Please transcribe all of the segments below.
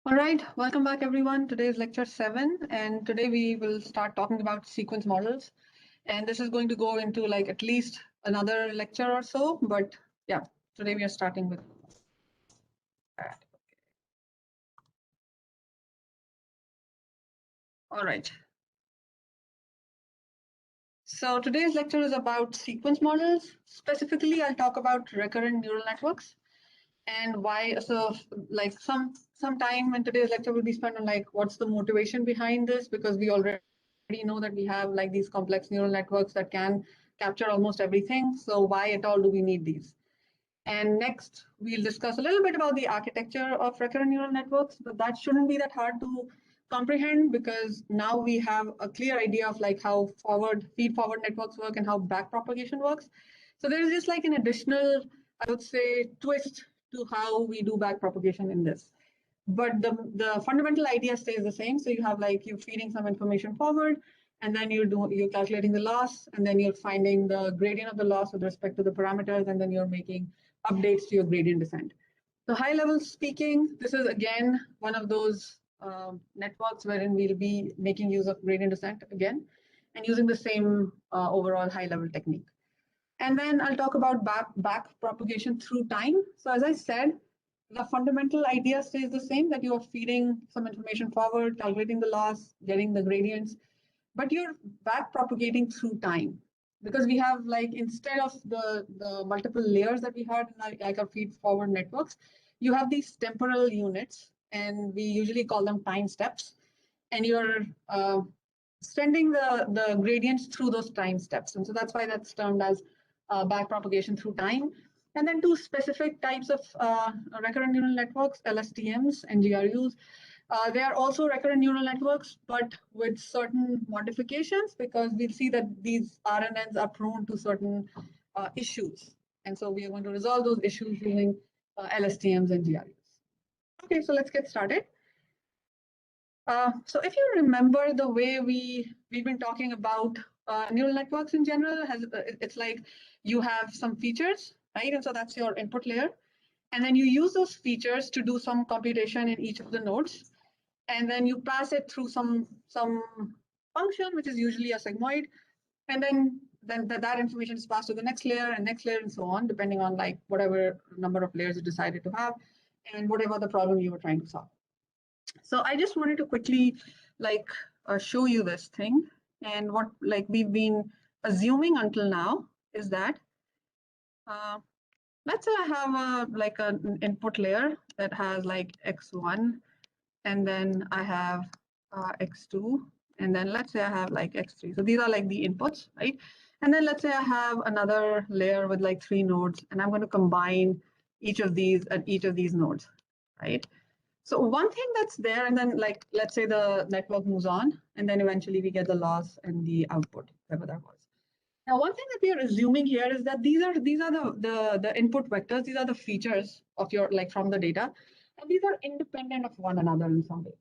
All right, welcome back everyone. Today is lecture 7 and today we will start talking about sequence models. And this is going to go into like at least another lecture or so, but yeah, today we are starting with that. All right. So today's lecture is about sequence models. Specifically, I'll talk about recurrent neural networks and why. So like some time in today's lecture will be spent on like what's the motivation behind this, because we already know that we have like these complex neural networks that can capture almost everything. So why at all do we need these? And next, we'll discuss a little bit about the architecture of recurrent neural networks, but that shouldn't be that hard to comprehend because now we have a clear idea of like how feed forward networks work and how backpropagation works. So there is just like an additional, I would say, twist to how we do backpropagation in this. But the fundamental idea stays the same. So you have like you're feeding some information forward, and then you're calculating the loss, and then you're finding the gradient of the loss with respect to the parameters, and then you're making updates to your gradient descent. So high level speaking, this is again one of those networks wherein we'll be making use of gradient descent again and using the same overall high level technique. And then I'll talk about back propagation through time. So as I said, the fundamental idea stays the same, that you are feeding some information forward, calculating the loss, getting the gradients, but you're back propagating through time, because we have like, instead of the multiple layers that we had in like our feed forward networks, you have these temporal units, and we usually call them time steps, and you're sending the gradients through those time steps. And so that's why that's termed as backpropagation through time. And then two specific types of recurrent neural networks, LSTMs and GRUs. They are also recurrent neural networks, but with certain modifications, because we'll see that these RNNs are prone to certain issues. And so we are going to resolve those issues using LSTMs and GRUs. Okay, so let's get started. So if you remember the way we've been talking about neural networks in general, it's like you have some features, right? And so that's your input layer. And then you use those features to do some computation in each of the nodes. And then you pass it through some function, which is usually a sigmoid. And then that information is passed to the next layer and so on, depending on like whatever number of layers you decided to have and whatever the problem you were trying to solve. So I just wanted to quickly like show you this thing. And what like we've been assuming until now is that let's say I have like an input layer that has like x1, and then I have x2, and then let's say I have like x3. So these are like the inputs, right? And then let's say I have another layer with like 3 nodes, and I'm going to combine each of these at each of these nodes, right? So one thing that's there, and then like, let's say the network moves on, and then eventually we get the loss and the output, whatever that was. Now, one thing that we are assuming here is that these are the input vectors. These are the features of your like from the data, and these are independent of one another in some way.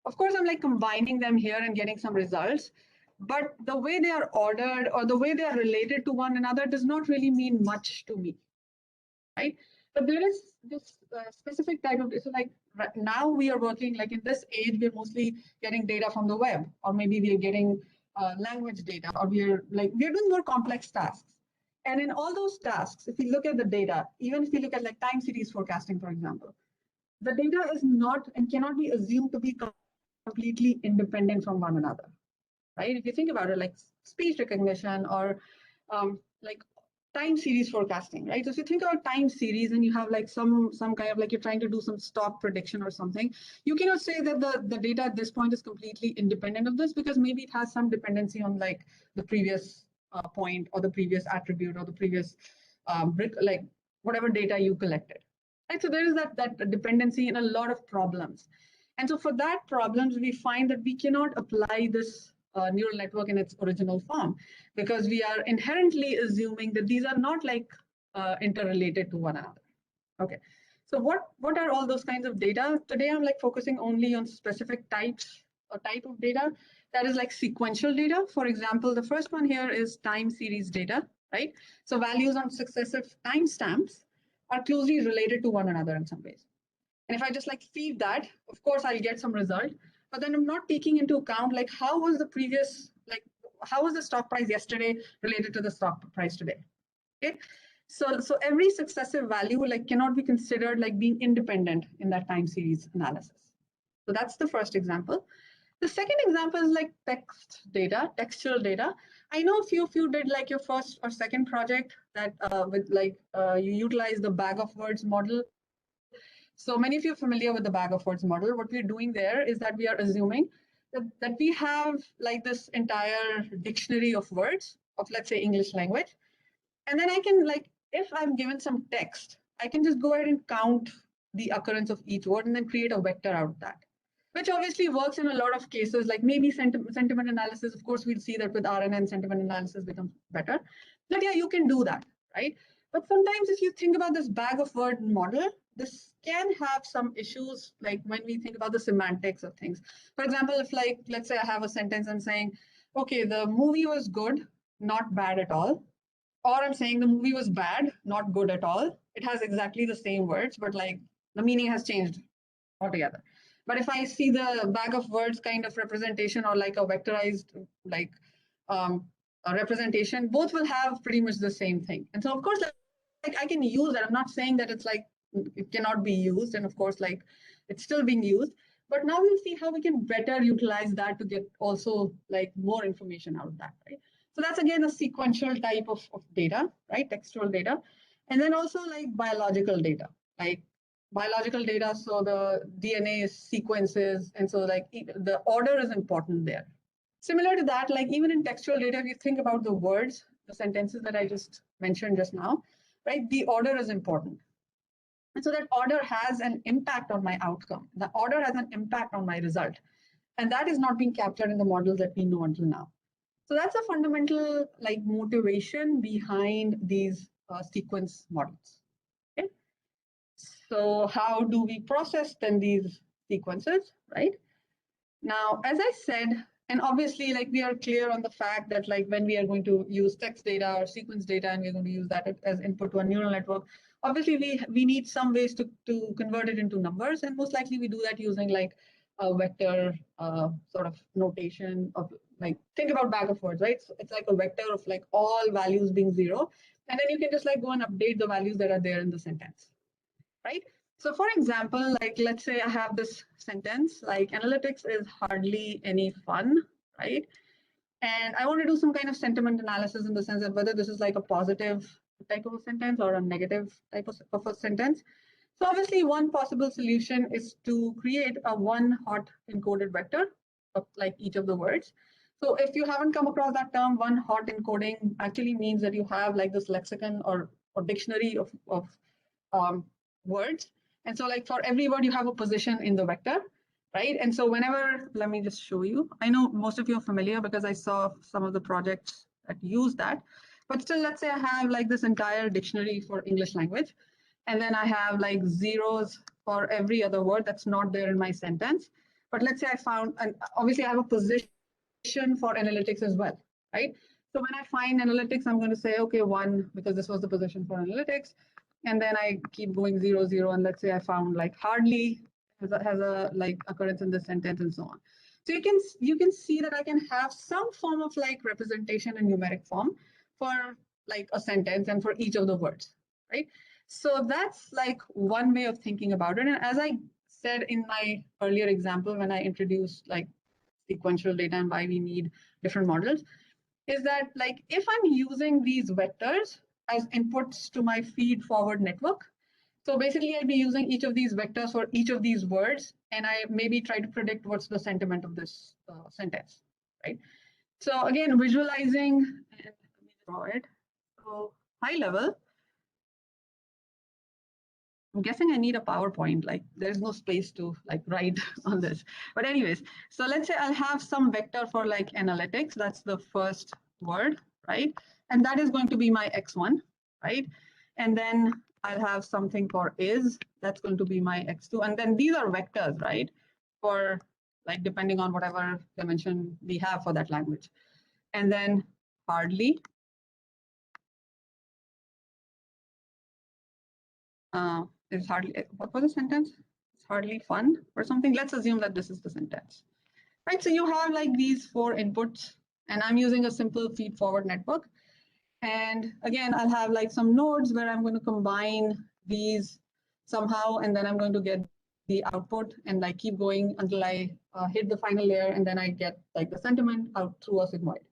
Of course, I'm like combining them here and getting some results, but the way they are ordered or the way they are related to one another does not really mean much to me, right? But there is this specific type of, so like right now we are working like in this age, we're mostly getting data from the web, or maybe we are getting language data, or we're doing more complex tasks. And in all those tasks, if you look at the data, even if you look at like time series forecasting, for example, the data is not and cannot be assumed to be completely independent from one another, right? If you think about it, like speech recognition or like time series forecasting, right? So if you think about time series and you have like some kind of like you're trying to do some stock prediction or something, you cannot say that the data at this point is completely independent of this, because maybe it has some dependency on like the previous point or the previous attribute or the previous like whatever data you collected, right? So there is that dependency in a lot of problems. And so for that problems, we find that we cannot apply this neural network in its original form, because we are inherently assuming that these are not like interrelated to one another. Okay, so what are all those kinds of data? Today I'm like focusing only on specific types or type of data that is like sequential data. For example, the first one here is time series data, right? So values on successive timestamps are closely related to one another in some ways. And if I just like feed that, of course, I'll get some result. But then I'm not taking into account like how was the previous, like how was the stock price yesterday related to the stock price today? Okay. So every successive value like cannot be considered like being independent in that time series analysis. So that's the first example. The second example is like textual data. I know a few of you did like your first or second project that with like you utilize the bag of words model. So many of you are familiar with the bag of words model. What we're doing there is that we are assuming that we have like this entire dictionary of words of, let's say, English language. And then I can like, if I'm given some text, I can just go ahead and count the occurrence of each word and then create a vector out of that, which obviously works in a lot of cases, like maybe sentiment analysis. Of course, we'll see that with RNN sentiment analysis becomes better. But yeah, you can do that, right? But sometimes if you think about this bag of word model, this can have some issues, like when we think about the semantics of things. For example, if like, let's say I have a sentence and saying, okay, the movie was good, not bad at all. Or I'm saying the movie was bad, not good at all. It has exactly the same words, but like the meaning has changed altogether. But if I see the bag of words kind of representation or like a vectorized like a representation, both will have pretty much the same thing. And so of course, like I can use it. I'm not saying that it's like it cannot be used. And of course, like it's still being used. But now we'll see how we can better utilize that to get also like more information out of that, right? So that's again a sequential type of data, right? Textual data. And then also like biological data, like biological data. So the DNA sequences. And so like the order is important there. Similar to that, like even in textual data, if you think about the words, the sentences that I just mentioned just now, right? The order is important. And so that order has an impact on my outcome. The order has an impact on my result. And that is not being captured in the models that we know until now. So that's a fundamental like motivation behind these sequence models. Okay? So how do we process then these sequences, right? Now, as I said, and obviously like we are clear on the fact that like when we are going to use text data or sequence data and we're going to use that as input to a neural network, obviously we need some ways to convert it into numbers, and most likely we do that using like a vector sort of notation of like, think about bag of words, right? So it's like a vector of like all values being 0, and then you can just like go and update the values that are there in the sentence, right? So for example, like let's say I have this sentence, like analytics is hardly any fun, right? And I want to do some kind of sentiment analysis in the sense that whether this is like a positive type of a sentence or a negative type of a sentence. So obviously one possible solution is to create a one hot encoded vector of like each of the words. So if you haven't come across that term, one hot encoding actually means that you have like this lexicon or dictionary of words. And so like for every word, you have a position in the vector, right? And so whenever, let me just show you. I know most of you are familiar because I saw some of the projects that use that. But still, let's say I have like this entire dictionary for English language. And then I have like zeros for every other word that's not there in my sentence. But let's say I found, and obviously I have a position for analytics as well, right? So when I find analytics, I'm going to say, okay, 1, because this was the position for analytics. And then I keep going 0, 0. And let's say I found like hardly has a like occurrence in this sentence and so on. So you can see that I can have some form of like representation in numeric form for like a sentence and for each of the words, right? So that's like one way of thinking about it. And as I said in my earlier example, when I introduced like sequential data and why we need different models, is that like if I'm using these vectors as inputs to my feed forward network, so basically I'd be using each of these vectors for each of these words, and I maybe try to predict what's the sentiment of this sentence, right? So again, visualizing, and let me draw it. So high level, I'm guessing I need a PowerPoint, like there's no space to like write on this. But anyways, so let's say I'll have some vector for like analytics. That's the first word, right? And that is going to be my X1, right? And then I'll have something for is, that's going to be my X2. And then these are vectors, right? For like, depending on whatever dimension we have for that language. And then hardly, it's hardly, what was the sentence? It's hardly fun or something. Let's assume that this is the sentence, right? So you have like these 4 inputs, and I'm using a simple feed forward network. And again, I'll have like some nodes where I'm going to combine these somehow, and then I'm going to get the output and like keep going until I hit the final layer, and then I get like the sentiment out through a sigmoid,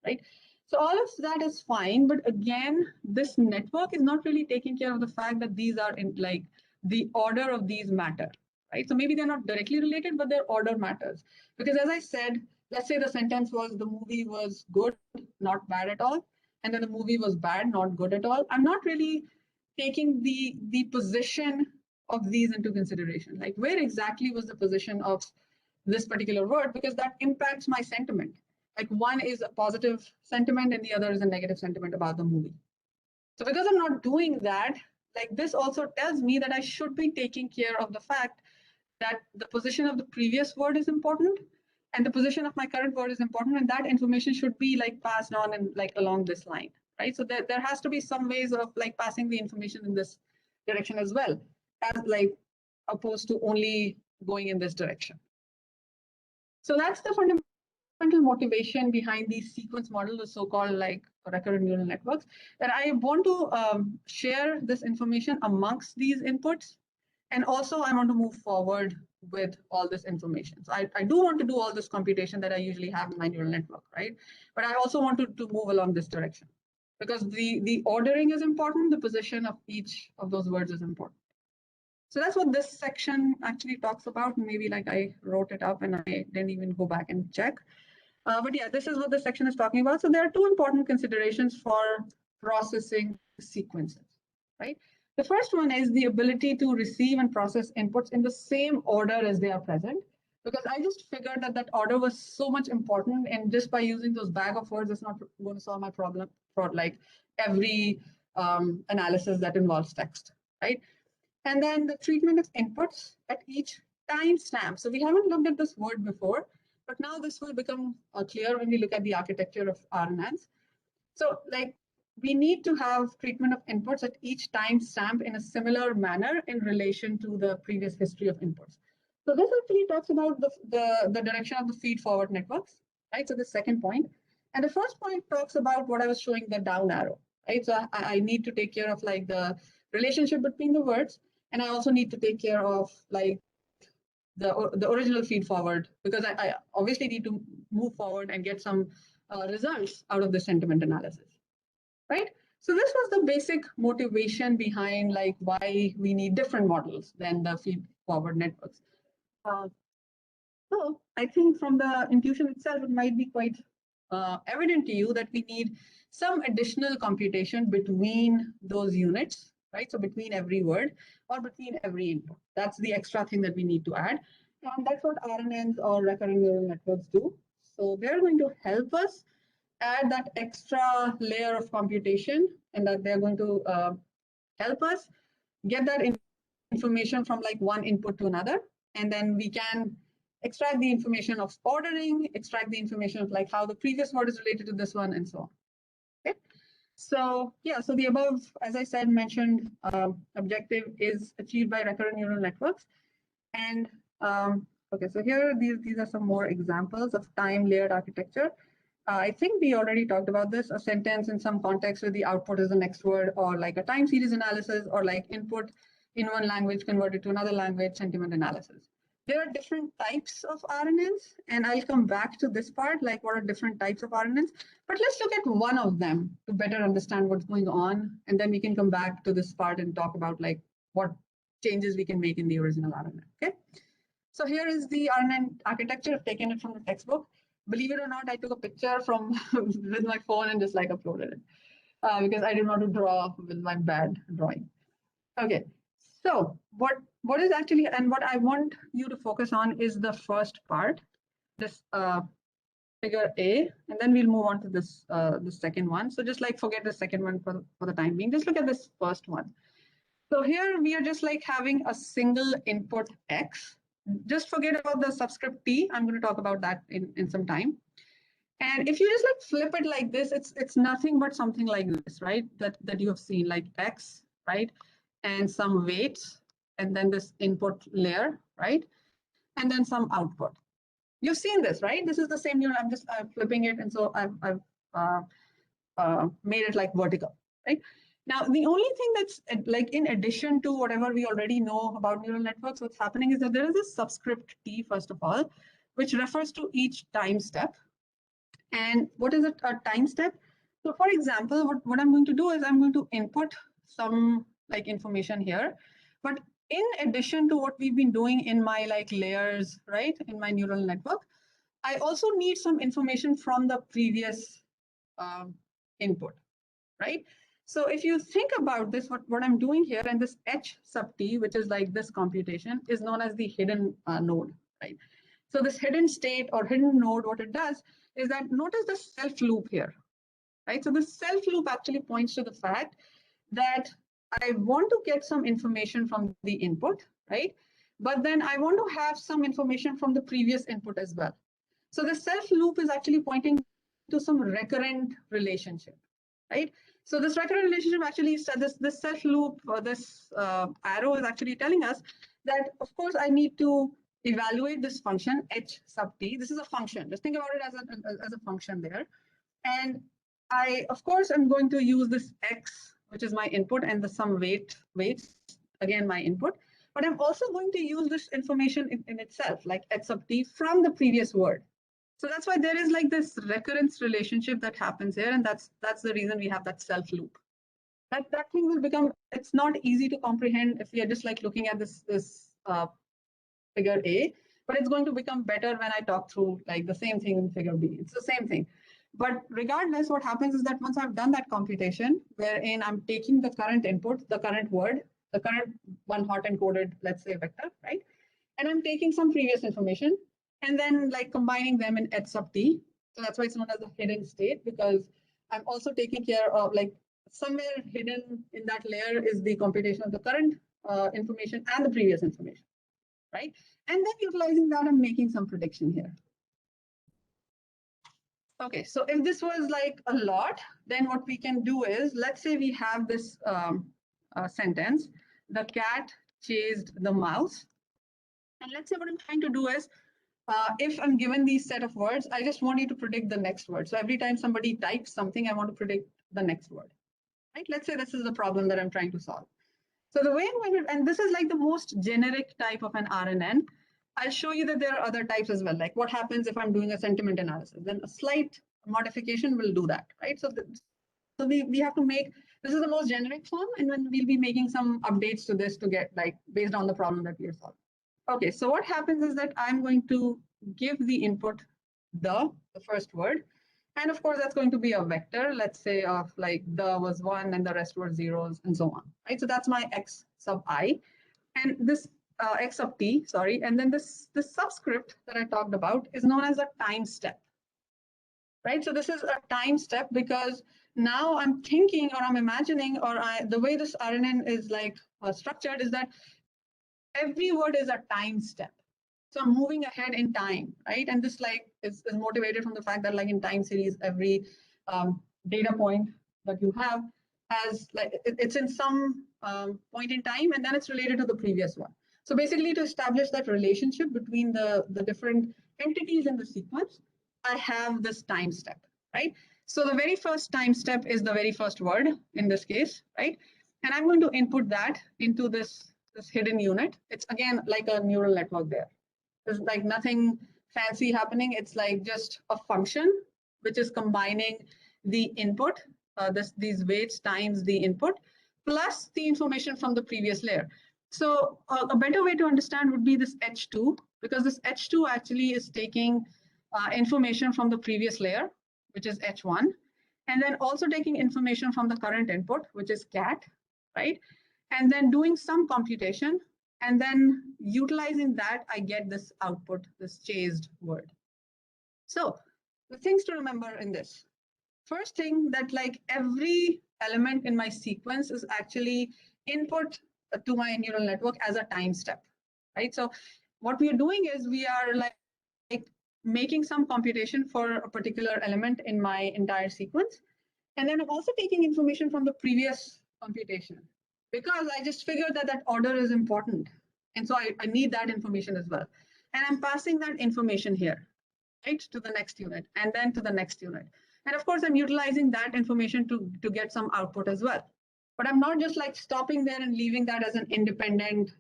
right? So all of that is fine, but again, this network is not really taking care of the fact that these are in like the order of these matter, right? So maybe they're not directly related, but their order matters. Because as I said, let's say the sentence was the movie was good, not bad at all, and then the movie was bad, not good at all. I'm not really taking the position of these into consideration. Like where exactly was the position of this particular word, because that impacts my sentiment. Like one is a positive sentiment and the other is a negative sentiment about the movie. So because I'm not doing that, like this also tells me that I should be taking care of the fact that the position of the previous word is important and the position of my current word is important, and that information should be like passed on and like along this line, right? So there has to be some ways of like passing the information in this direction as well, as like opposed to only going in this direction. So that's the fundamental motivation behind the sequence model, the so-called like recurrent neural networks, that I want to share this information amongst these inputs. And also I want to move forward with all this information. So I do want to do all this computation that I usually have in my neural network, right? But I also want to move along this direction because the ordering is important, the position of each of those words is important. So that's what this section actually talks about. Maybe like I wrote it up and I didn't even go back and check. But yeah, this is what this section is talking about. So there are 2 important considerations for processing sequences, right? The first one is the ability to receive and process inputs in the same order as they are present, because I just figured that that order was so much important, and just by using those bag of words, it's not going to solve my problem for like every analysis that involves text, right? And then the treatment of inputs at each timestamp. So we haven't looked at this word before, but now this will become clear when we look at the architecture of RNNs. So like we need to have treatment of inputs at each timestamp in a similar manner in relation to the previous history of inputs. So this actually talks about the direction of the feed forward networks, right? So the second point. And the first point talks about what I was showing, the down arrow, right? So I need to take care of like the relationship between the words. And I also need to take care of like the original feed forward, because I obviously need to move forward and get some results out of the sentiment analysis, right? So this was the basic motivation behind like why we need different models than the feed forward networks. So I think from the intuition itself, it might be quite evident to you that we need some additional computation between those units, right? So between every word or between every input. That's the extra thing that we need to add. And that's what RNNs or recurrent neural networks do. So they're going to help us add that extra layer of computation, and that they're going to help us get that information from like one input to another. And then we can extract the information of ordering, extract the information of like how the previous word is related to this one, and so on. Okay. So yeah, so the above, as I said, mentioned objective is achieved by recurrent neural networks. And okay, so here these are some more examples of time layered architecture. I think we already talked about this, a sentence in some context where the output is the next word, or like a time series analysis, or like input in one language converted to another language, sentiment analysis. There are different types of RNNs, and I'll come back to this part, like what are different types of RNNs. But let's look at one of them to better understand what's going on, and then we can come back to this part and talk about like what changes we can make in the original RNN, okay? So here is the RNN architecture. I've taken it from the textbook. Believe it or not, I took a picture from with my phone and just like uploaded it because I didn't want to draw with my bad drawing. Okay, so what is actually, and what I want you to focus on is the first part, this figure A, and then we'll move on to this the second one. So just like forget the second one for the time being. Just look at this first one. So here we are just like having a single input X. Just forget about the subscript T. I'm going to talk about that in some time. And if you just like flip it like this, it's nothing but something like this, right? That you have seen, like X, right? And some weights, and then this input layer, right? And then some output. You've seen this, right? This is the same neuron. I'm just flipping it, and so I've made it like vertical, right? Now, the only thing that's like in addition to whatever we already know about neural networks, what's happening is that there is a subscript T, first of all, which refers to each time step. And what is a time step? So for example, what I'm going to do is I'm going to input some like information here. But in addition to what we've been doing in my like layers, right, in my neural network, I also need some information from the previous input, right? So if you think about this, what I'm doing here, and this H sub T, which is like this computation, is known as the hidden node, right? So this hidden state or hidden node, what it does is that notice the self loop here, right? So the self loop actually points to the fact that I want to get some information from the input, right? But then I want to have some information from the previous input as well. So the self loop is actually pointing to some recurrent relationship, right? So this recurrent relationship actually, this self loop, or this arrow is actually telling us that, of course, I need to evaluate this function h sub t. This is a function. Just think about it as a function there. And I, of course, am going to use this x, which is my input, and the some weights, again, my input. But I'm also going to use this information in itself, like x sub t, from the previous word. So that's why there is like this recurrence relationship that happens here, and that's the reason we have that self loop. That thing will become, it's not easy to comprehend if we are just like looking at this figure A, but it's going to become better when I talk through like the same thing in figure B. It's the same thing. But regardless, what happens is that once I've done that computation, wherein I'm taking the current input, the current word, the current one hot encoded, let's say, vector, right? And I'm taking some previous information and then like combining them in h sub t. So that's why it's known as a hidden state, because I'm also taking care of like somewhere hidden in that layer is the computation of the current information and the previous information, right? And then utilizing that, I'm making some prediction here. Okay, so if this was like a lot, then what we can do is, let's say we have this sentence, the cat chased the mouse. And let's say what I'm trying to do is, if I'm given these set of words, I just want you to predict the next word. So every time somebody types something, I want to predict the next word, right? Let's say this is the problem that I'm trying to solve. So the way I'm going to, and this is like the most generic type of an RNN, I'll show you that there are other types as well. Like what happens if I'm doing a sentiment analysis, then a slight modification will do that, right? So we have to make, this is the most generic form, and then we'll be making some updates to this to get like based on the problem that we are solving. Okay, so what happens is that I'm going to give the input the first word. And of course, that's going to be a vector, let's say of like the was 1 and the rest were zeros and so on, right? So that's my x sub I. And this x sub t, sorry. And then this subscript that I talked about is known as a time step, right? So this is a time step because now I'm thinking or I'm imagining or the way this RNN is like structured is that every word is a time step. So I'm moving ahead in time, right? And this like is motivated from the fact that like in time series, every data point that you have has like, it's in some point in time and then it's related to the previous one. So basically to establish that relationship between the different entities in the sequence, I have this time step, right? So the very first time step is the very first word in this case, right? And I'm going to input that into this hidden unit. It's again like a neural network there. There's like nothing fancy happening. It's like just a function which is combining the input, these weights times the input, plus the information from the previous layer. So a better way to understand would be this H2, because this H2 actually is taking information from the previous layer, which is H1, and then also taking information from the current input, which is cat, right? And then doing some computation, and then utilizing that, I get this output, this chased word. So the things to remember in this. First thing that like every element in my sequence is actually input to my neural network as a time step, right? So what we are doing is we are like making some computation for a particular element in my entire sequence. And then I'm also taking information from the previous computation because I just figured that that order is important. And so I need that information as well. And I'm passing that information here, right, to the next unit and then to the next unit. And of course, I'm utilizing that information to get some output as well. But I'm not just like stopping there and leaving that as an independent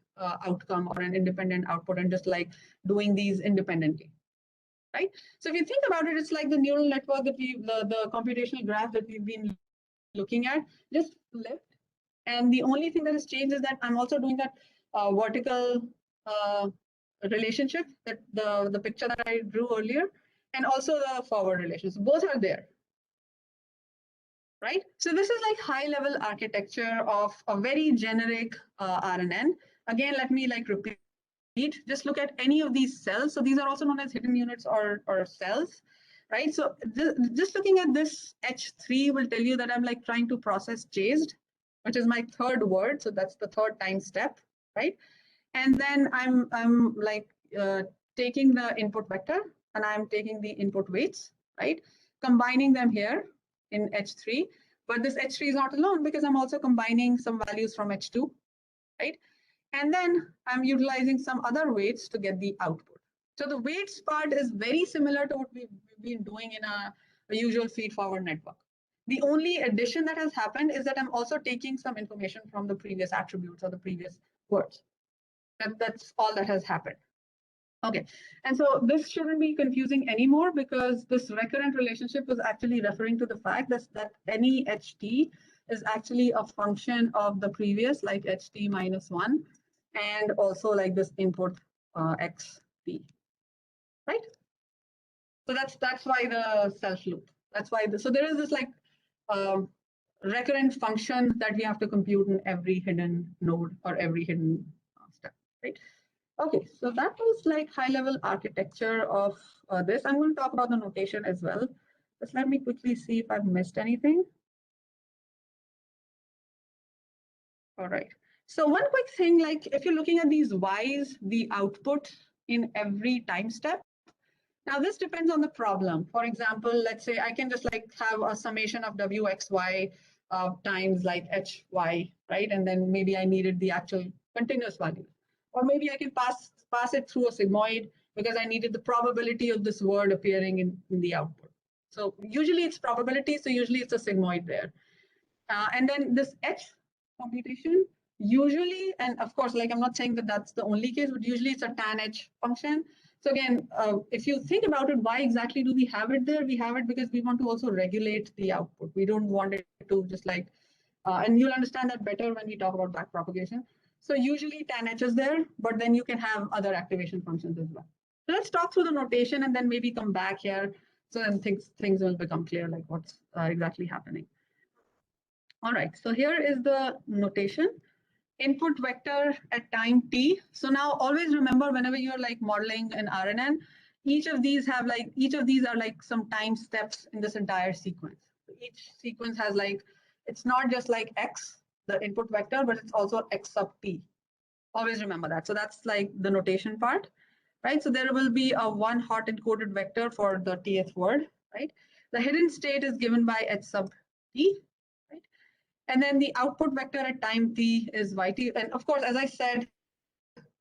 outcome or an independent output and just like doing these independently, right? So if you think about it, it's like the neural network that the computational graph that we've been looking at just flipped. And the only thing that has changed is that I'm also doing that vertical relationship, that the picture that I drew earlier, and also the forward relations. Both are there, right? So this is like high level architecture of a very generic RNN. Again, let me like repeat, just look at any of these cells. So these are also known as hidden units or cells, right? So just looking at this H3 will tell you that I'm like trying to process chased, which is my third word. So that's the third time step, right? And then I'm like taking the input vector and I'm taking the input weights, right? Combining them here in H3, but this H3 is not alone because I'm also combining some values from H2, right? And then I'm utilizing some other weights to get the output. So the weights part is very similar to what we've been doing in a usual feed-forward network. The only addition that has happened is that I'm also taking some information from the previous attributes or the previous words. That's all that has happened. Okay, and so this shouldn't be confusing anymore because this recurrent relationship was actually referring to the fact that any HT is actually a function of the previous, like HT minus 1, and also like this input XT, right? So that's why the self loop. That's why so there is this like recurrent function that we have to compute in every hidden node or every hidden step, right? Okay, so that was like high-level architecture of this. I'm going to talk about the notation as well. Just let me quickly see if I've missed anything. All right. So one quick thing, like if you're looking at these Ys, the output in every time step. Now this depends on the problem. For example, let's say I can just like have a summation of Wxy times like Hy, right? And then maybe I needed the actual continuous value. Or maybe I can pass it through a sigmoid because I needed the probability of this word appearing in the output. So usually it's probability, so usually it's a sigmoid there. And then this H computation, usually, and of course, like I'm not saying that that's the only case, but usually it's a tan H function. So again, if you think about it, why exactly do we have it there? We have it because we want to also regulate the output. We don't want it to just like, and you'll understand that better when we talk about backpropagation. So usually tan H is there, but then you can have other activation functions as well. So let's talk through the notation and then maybe come back here. So then things will become clear, like what's exactly happening. All right, so here is the notation. Input vector at time t. So now always remember whenever you're like modeling an RNN, each of these are like some time steps in this entire sequence. Each sequence has like, it's not just like X, the input vector, but it's also X sub t. Always remember that. So that's like the notation part, right? So there will be a one hot encoded vector for the tth word, right? The hidden state is given by H sub t, right? And then the output vector at time t is yt. And of course, as I said,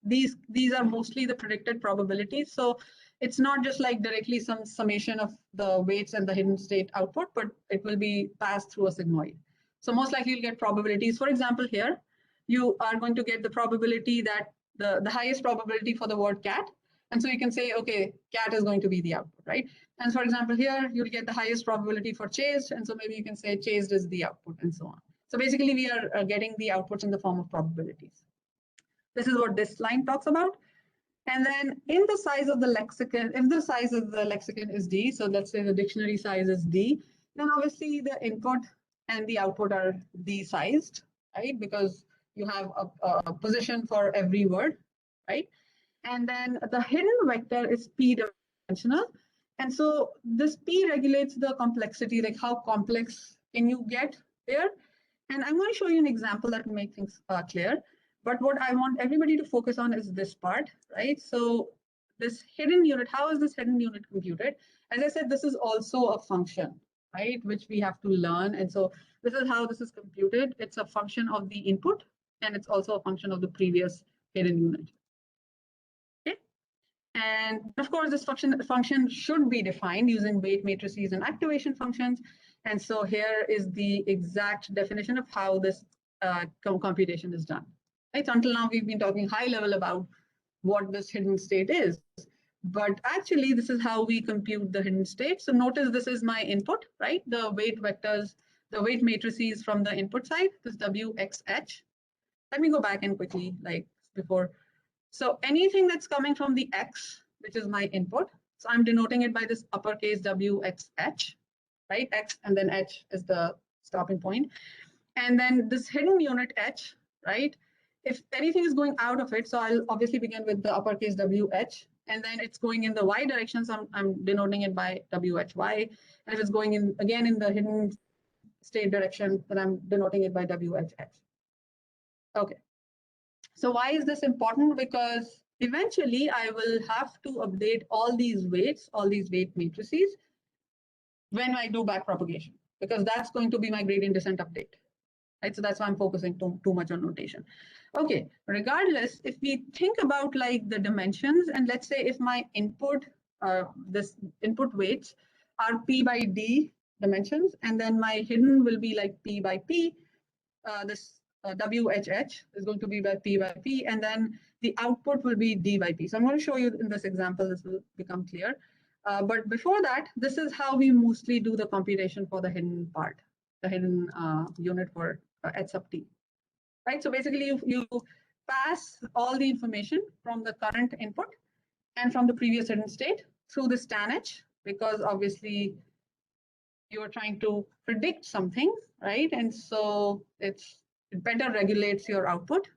these are mostly the predicted probabilities. So it's not just like directly some summation of the weights and the hidden state output, but it will be passed through a sigmoid. So most likely you'll get probabilities. For example, here, you are going to get the probability that the highest probability for the word cat. And so you can say, okay, cat is going to be the output, right? And for example, here, you'll get the highest probability for chased. And so maybe you can say chased is the output and so on. So basically, we are getting the outputs in the form of probabilities. This is what this line talks about. And then in the size of the lexicon, if the size of the lexicon is D, so let's say the dictionary size is D, then obviously the input and the output are D-sized, right? Because you have a position for every word, right? And then the hidden vector is P-dimensional. And so this P regulates the complexity, like how complex can you get there? And I'm going to show you an example that will make things clear. But what I want everybody to focus on is this part, right? So this hidden unit, how is this hidden unit computed? As I said, this is also a function, right? Which we have to learn. And so this is how this is computed. It's a function of the input, and it's also a function of the previous hidden unit. And of course, this function should be defined using weight matrices and activation functions. And so here is the exact definition of how this computation is done. Right? So until now, we've been talking high level about what this hidden state is. But actually, this is how we compute the hidden state. So notice this is my input, right? The weight vectors, the weight matrices from the input side, this WXH. Let me go back and quickly, like before. So anything that's coming from the X, which is my input, so I'm denoting it by this uppercase WXH, right? X and then H is the stopping point. And then this hidden unit H, right? If anything is going out of it, so I'll obviously begin with the uppercase WH, and then it's going in the Y direction, so I'm denoting it by WHY. And if it's going in again in the hidden state direction, then I'm denoting it by WHH. Okay. So why is this important? Because eventually I will have to update all these weights, all these weight matrices when I do backpropagation, because that's going to be my gradient descent update. Right? So that's why I'm focusing too much on notation. Okay, regardless, if we think about like the dimensions, and let's say if my input, this input weights are P by D dimensions, and then my hidden will be like P by P, this WHH is going to be by P, and then the output will be D by P. So I'm going to show you in this example, this will become clear. But before that, this is how we mostly do the computation for the hidden part, the hidden unit for H sub T. Right? So basically, you pass all the information from the current input and from the previous hidden state through this tan H, because obviously you are trying to predict something, right? And so it better regulates your output.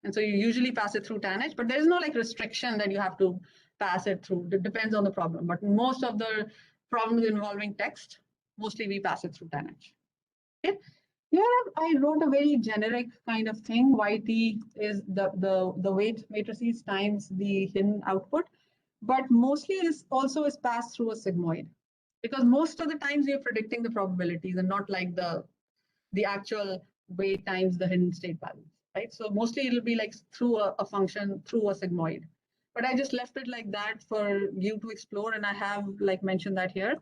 And so you usually pass it through tan H, but there's no like restriction that you have to pass it through. It depends on the problem. But most of the problems involving text, mostly we pass it through tan H. Okay. Here I wrote a very generic kind of thing. YT is the weight matrices times the hidden output. But mostly this also is passed through a sigmoid, because most of the times you're predicting the probabilities and not like the actual weight times the hidden state values, right? So mostly it'll be like through a function, through a sigmoid. But I just left it like that for you to explore, and I have like mentioned that here,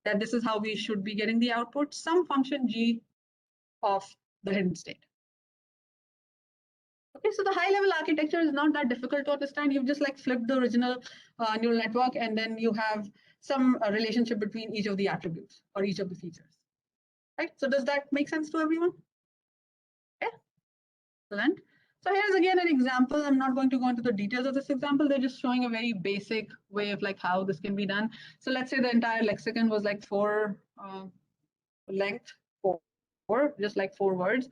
that this is how we should be getting the output, some function G of the hidden state. Okay, so the high level architecture is not that difficult to understand. You've just like flipped the original neural network, and then you have some relationship between each of the attributes or each of the features. Right? So does that make sense to everyone? Okay, excellent. So here's again an example. I'm not going to go into the details of this example. They're just showing a very basic way of like how this can be done. So let's say the entire lexicon was like four just like 4 words.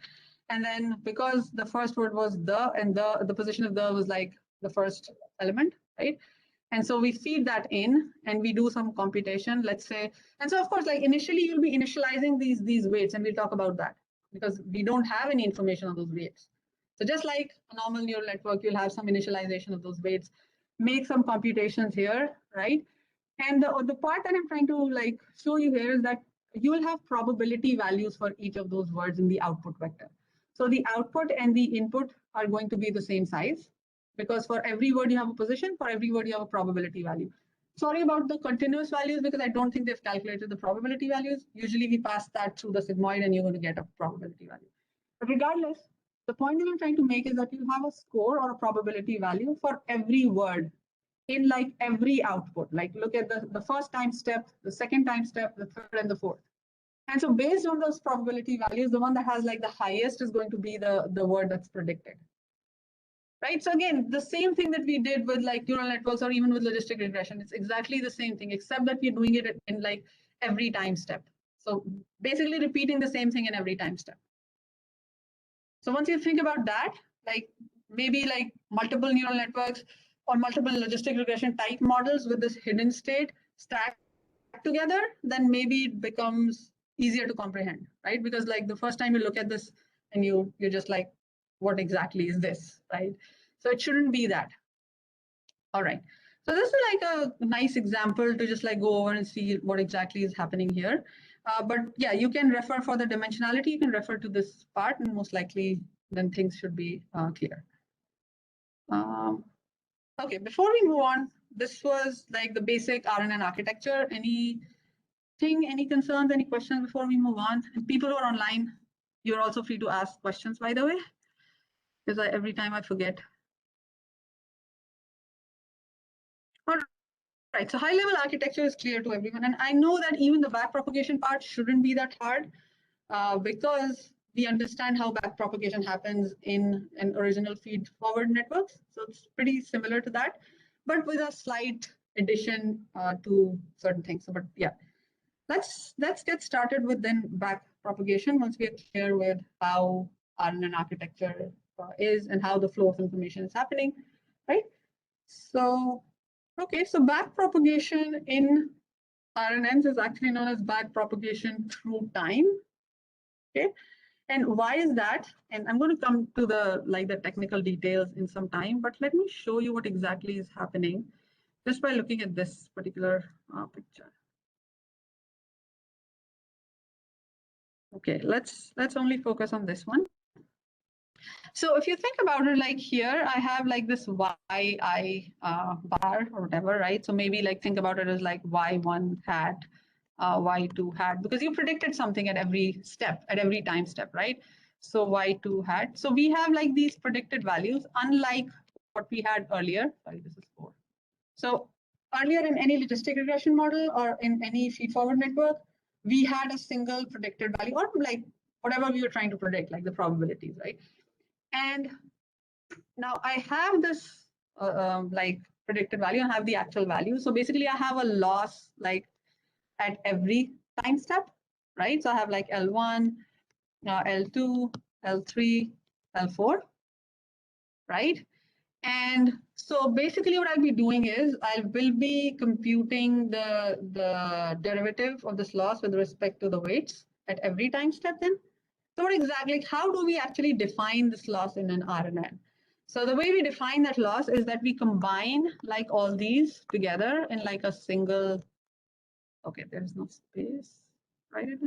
And then because the first word was the, and the position of the was like the first element, right? And so we feed that in and we do some computation, let's say. And so of course, like initially you'll be initializing these weights, and we'll talk about that because we don't have any information on those weights. So just like a normal neural network, you'll have some initialization of those weights, make some computations here, right? And the part that I'm trying to like show you here is that you will have probability values for each of those words in the output vector. So the output and the input are going to be the same size, because for every word you have a position, for every word you have a probability value. Sorry about the continuous values, because I don't think they've calculated the probability values. Usually we pass that through the sigmoid and you're going to get a probability value. But regardless, the point that I'm trying to make is that you have a score or a probability value for every word in like every output. Like look at the first time step, the second time step, the third and the fourth. And so based on those probability values, the one that has like the highest is going to be the word that's predicted. Right? So again, the same thing that we did with like neural networks or even with logistic regression, it's exactly the same thing, except that we're doing it in like every time step. So basically repeating the same thing in every time step. So once you think about that, like maybe like multiple neural networks or multiple logistic regression type models with this hidden state stacked together, then maybe it becomes easier to comprehend, right? Because like the first time you look at this and you're just like, what exactly is this, right? So it shouldn't be that. All right. So this is like a nice example to just like go over and see what exactly is happening here. But yeah, you can refer for the dimensionality, you can refer to this part, and most likely then things should be clear. Okay, before we move on, this was like the basic RNN architecture. Any concerns, any questions before we move on? And people who are online, you're also free to ask questions, by the way, because every time I forget. All right, so high-level architecture is clear to everyone. And I know that even the backpropagation part shouldn't be that hard because we understand how backpropagation happens in an original feed-forward networks. So it's pretty similar to that, but with a slight addition to certain things. So, but yeah, let's get started with then backpropagation once we are clear with how RNN architecture is and how the flow of information is happening, right? So, okay, so backpropagation in RNNs is actually known as backpropagation through time. Okay, and why is that? And I'm going to come to the technical details in some time, but let me show you what exactly is happening just by looking at this particular picture. Okay, let's only focus on this one. So if you think about it, like here, I have like this yi bar or whatever, right? So maybe like think about it as like y1 hat, y2 hat, because you predicted something at every step, at every time step, right? So y2 hat. So we have like these predicted values, unlike what we had earlier. Sorry, this is 4. So earlier in any logistic regression model or in any feed-forward network, we had a single predicted value or like whatever we were trying to predict, like the probabilities, right? And now I have this like predicted value and have the actual value. So basically I have a loss like at every time step, right? So I have like L1, L2, L3, L4, right? And so basically what I'll be doing is I will be computing the derivative of this loss with respect to the weights at every time step then. So what exactly, how do we actually define this loss in an RNN? So the way we define that loss is that we combine like all these together in like a single, okay, there's no space, write it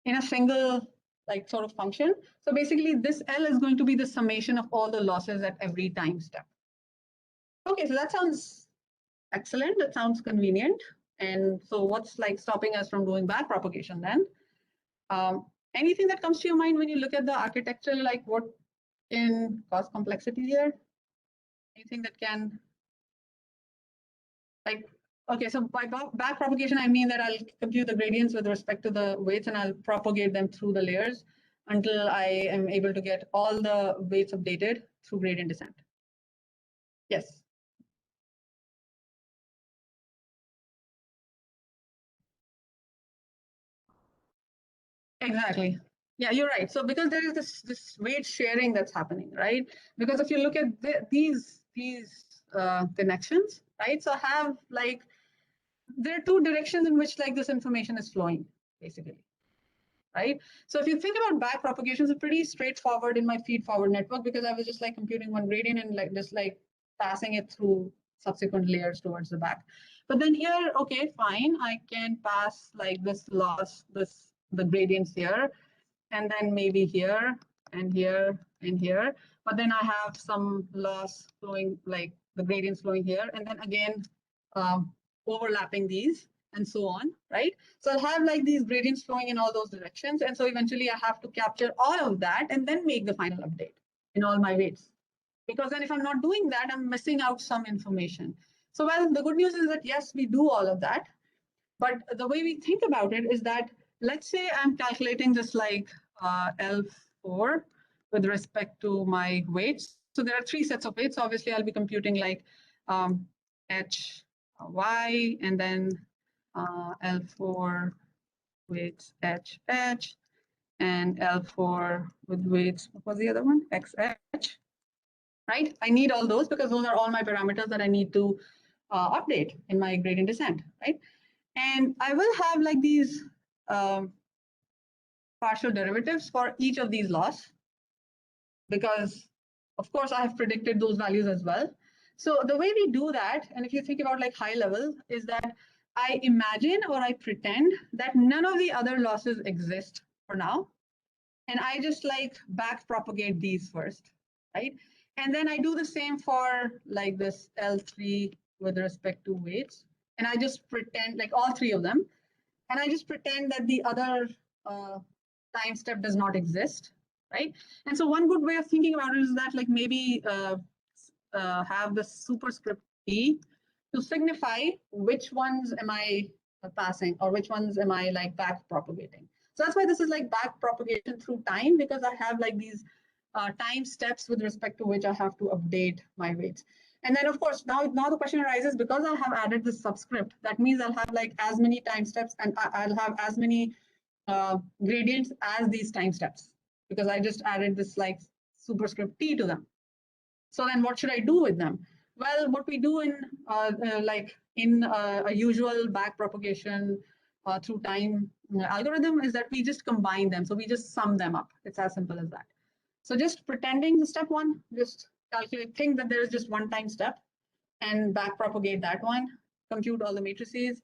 in a single like sort of function. So basically this L is going to be the summation of all the losses at every time step. Okay, so that sounds excellent. That sounds convenient. And so what's like stopping us from doing backpropagation then? Anything that comes to your mind when you look at the architecture, like what can cause complexity here? Anything that can, like, okay, so by backpropagation, I mean that I'll compute the gradients with respect to the weights and I'll propagate them through the layers until I am able to get all the weights updated through gradient descent. Yes. Exactly. Yeah, you're right. So because there is this weight sharing that's happening, right? Because if you look at these connections, right? So I have like there are two directions in which like this information is flowing, basically, right? So if you think about backpropagation, it's pretty straightforward in my feed-forward network because I was just like computing one gradient and like just like passing it through subsequent layers towards the back. But then here, okay, fine, I can pass like this loss, the gradients here, and then maybe here and here and here. But then I have some loss flowing, like the gradients flowing here, and then again overlapping these and so on, right? So I'll have like these gradients flowing in all those directions. And so eventually I have to capture all of that and then make the final update in all my weights. Because then if I'm not doing that, I'm missing out some information. So well, the good news is that yes, we do all of that. But the way we think about it is that, let's say I'm calculating just like L4 with respect to my weights. So there are 3 sets of weights. So obviously, I'll be computing like H, Y, and then L4 weights H, H, and L4 with weights, what was the other one? XH, right? I need all those because those are all my parameters that I need to update in my gradient descent, right? And I will have like these partial derivatives for each of these laws because, of course, I have predicted those values as well. So the way we do that, and if you think about like high level, is that I imagine or I pretend that none of the other losses exist for now. And I just like back propagate these first, right? And then I do the same for like this L3 with respect to weights. And I just pretend like all three of them. And I just pretend that the other time step does not exist, right? And so one good way of thinking about it is that like maybe have the superscript T to signify which ones am I passing or which ones am I like back propagating. So that's why this is like back propagation through time, because I have like these time steps with respect to which I have to update my weights. And then of course, now the question arises, because I have added this subscript, that means I'll have like as many time steps and I'll have as many gradients as these time steps, because I just added this like superscript T to them. So then what should I do with them? Well, what we do in a usual back propagation through time algorithm is that we just combine them. So we just sum them up. It's as simple as that. So just pretending the step one, just calculate, think that there is just one time step and back propagate that one, compute all the matrices,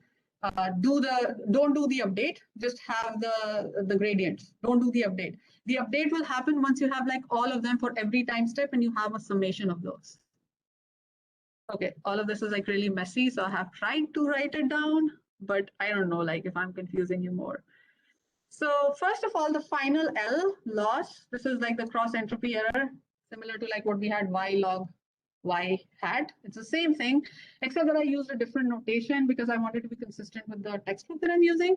don't do the update, just have the gradients, don't do the update. The update will happen once you have like all of them for every time step and you have a summation of those. Okay, all of this is like really messy, so I have tried to write it down, but I don't know like if I'm confusing you more. So first of all, the final L loss, this is like the cross entropy error, similar to like what we had y log y hat. It's the same thing, except that I used a different notation because I wanted to be consistent with the textbook that I'm using.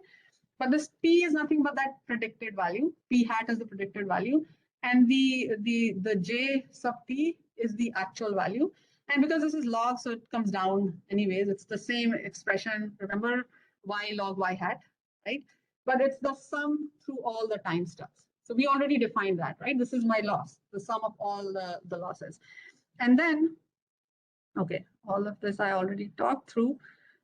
But this p is nothing but that predicted value. P hat is the predicted value, and the j sub p is the actual value. And because this is log, so it comes down anyways. It's the same expression. Remember y log y hat, right? But it's the sum through all the time steps. So we already defined that, right? This is my loss, the sum of all the losses. And then, okay, all of this I already talked through.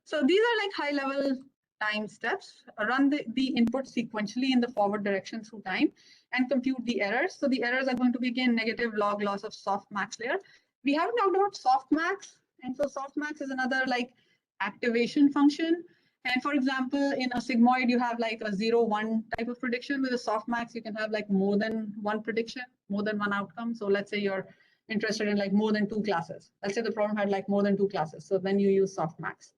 So these are like high level time steps. Run the input sequentially in the forward direction through time and compute the errors. So the errors are going to be again negative log loss of softmax layer. We haven't talked about softmax. And so softmax is another like activation function. And for example, in a sigmoid, you have like a 0-1 type of prediction. With a softmax, you can have like more than one prediction, more than one outcome. So let's say you're interested in like more than 2 classes. Let's say the problem had like more than 2 classes. So then you use softmax.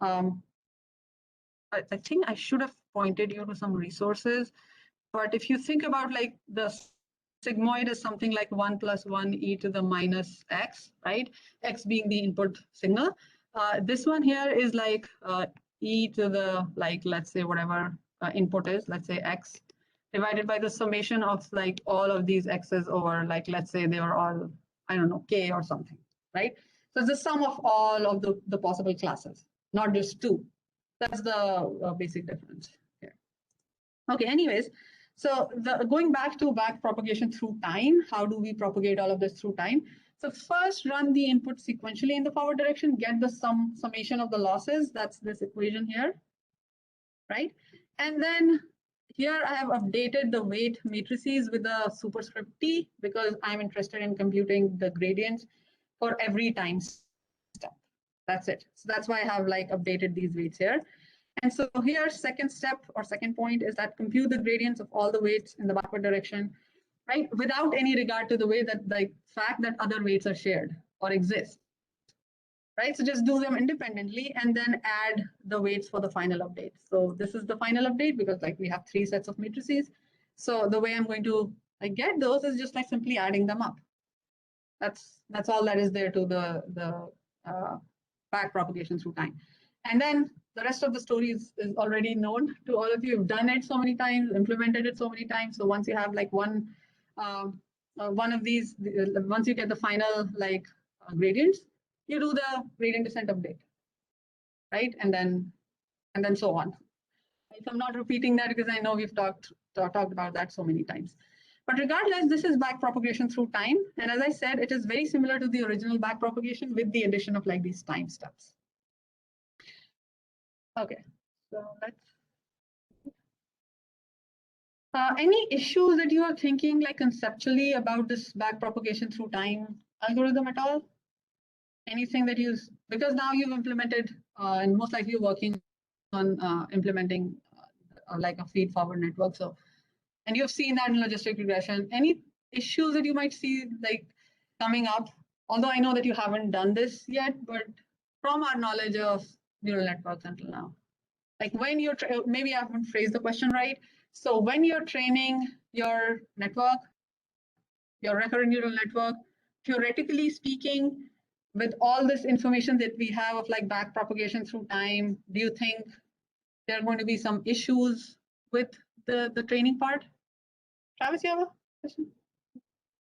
I think I should have pointed you to some resources. But if you think about like the sigmoid is something like 1 + 1 e to the minus x, right? X being the input signal. This one here is like e to the, like, let's say whatever input is, let's say x, divided by the summation of like all of these x's over, like, let's say they are all, I don't know, k or something, right? So it's the sum of all of the possible classes, not just 2. That's the basic difference here. Okay, anyways, so going back to back propagation through time, how do we propagate all of this through time? So first run the input sequentially in the forward direction, get the summation of the losses. That's this equation here, right? And then here I have updated the weight matrices with a superscript T because I'm interested in computing the gradients for every time step. That's it. So that's why I have like updated these weights here. And so here, second step or second point is that compute the gradients of all the weights in the backward direction, right? Without any regard to the way that the fact that other weights are shared or exist, right? So just do them independently and then add the weights for the final update. So this is the final update because like we have 3 sets of matrices. So the way I'm going to get those is just like simply adding them up. That's all that is there to the back propagation through time. And then the rest of the story is already known to all of you. You've done it so many times, implemented it so many times. So once you have like one of these, once you get the final like gradients, you do the gradient descent update, right? And then so on. So I'm not repeating that because I know we've talked about that so many times. But regardless, this is back propagation through time. And as I said, it is very similar to the original back propagation with the addition of like these time steps. Okay, so let's. Any issues that you are thinking like conceptually about this back propagation through time algorithm at all? Anything that you, because now you've implemented and most likely working on implementing like a feed forward network. So, and you've seen that in logistic regression. Any issues that you might see like coming up, although I know that you haven't done this yet, but from our knowledge of neural networks until now, like when you're, maybe I haven't phrased the question right. So when you're training your network, your recurrent neural network, theoretically speaking, with all this information that we have of like back propagation through time, do you think there are going to be some issues with the training part? Travis, you have a question?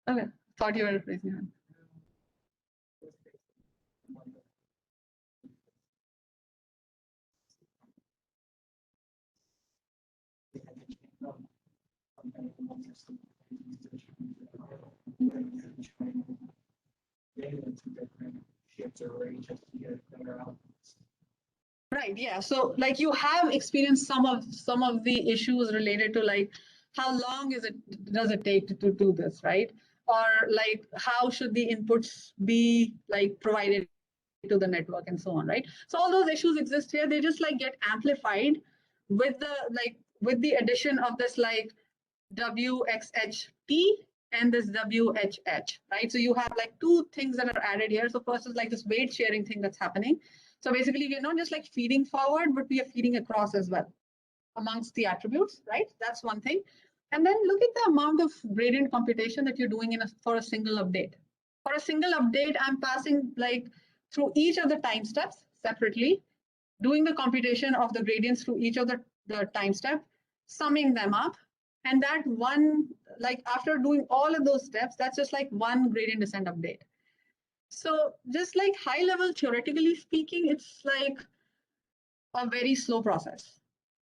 Okay, thought you were raising your hand. Right, yeah. So like you have experienced some of the issues related to like how long does it take to do this, right? Or like how should the inputs be like provided to the network and so on, right? So all those issues exist here. They just like get amplified with the addition of this like WXHT and this WHH, right? So you have like two things that are added here. So first is like this weight sharing thing that's happening. So basically we're not just like feeding forward, but we are feeding across as well amongst the attributes, right? That's one thing. And then look at the amount of gradient computation that you're doing for a single update. For a single update, I'm passing like through each of the time steps separately, doing the computation of the gradients through each of the time step, summing them up. And that one, like after doing all of those steps, that's just like one gradient descent update. So just like high level, theoretically speaking, it's like a very slow process,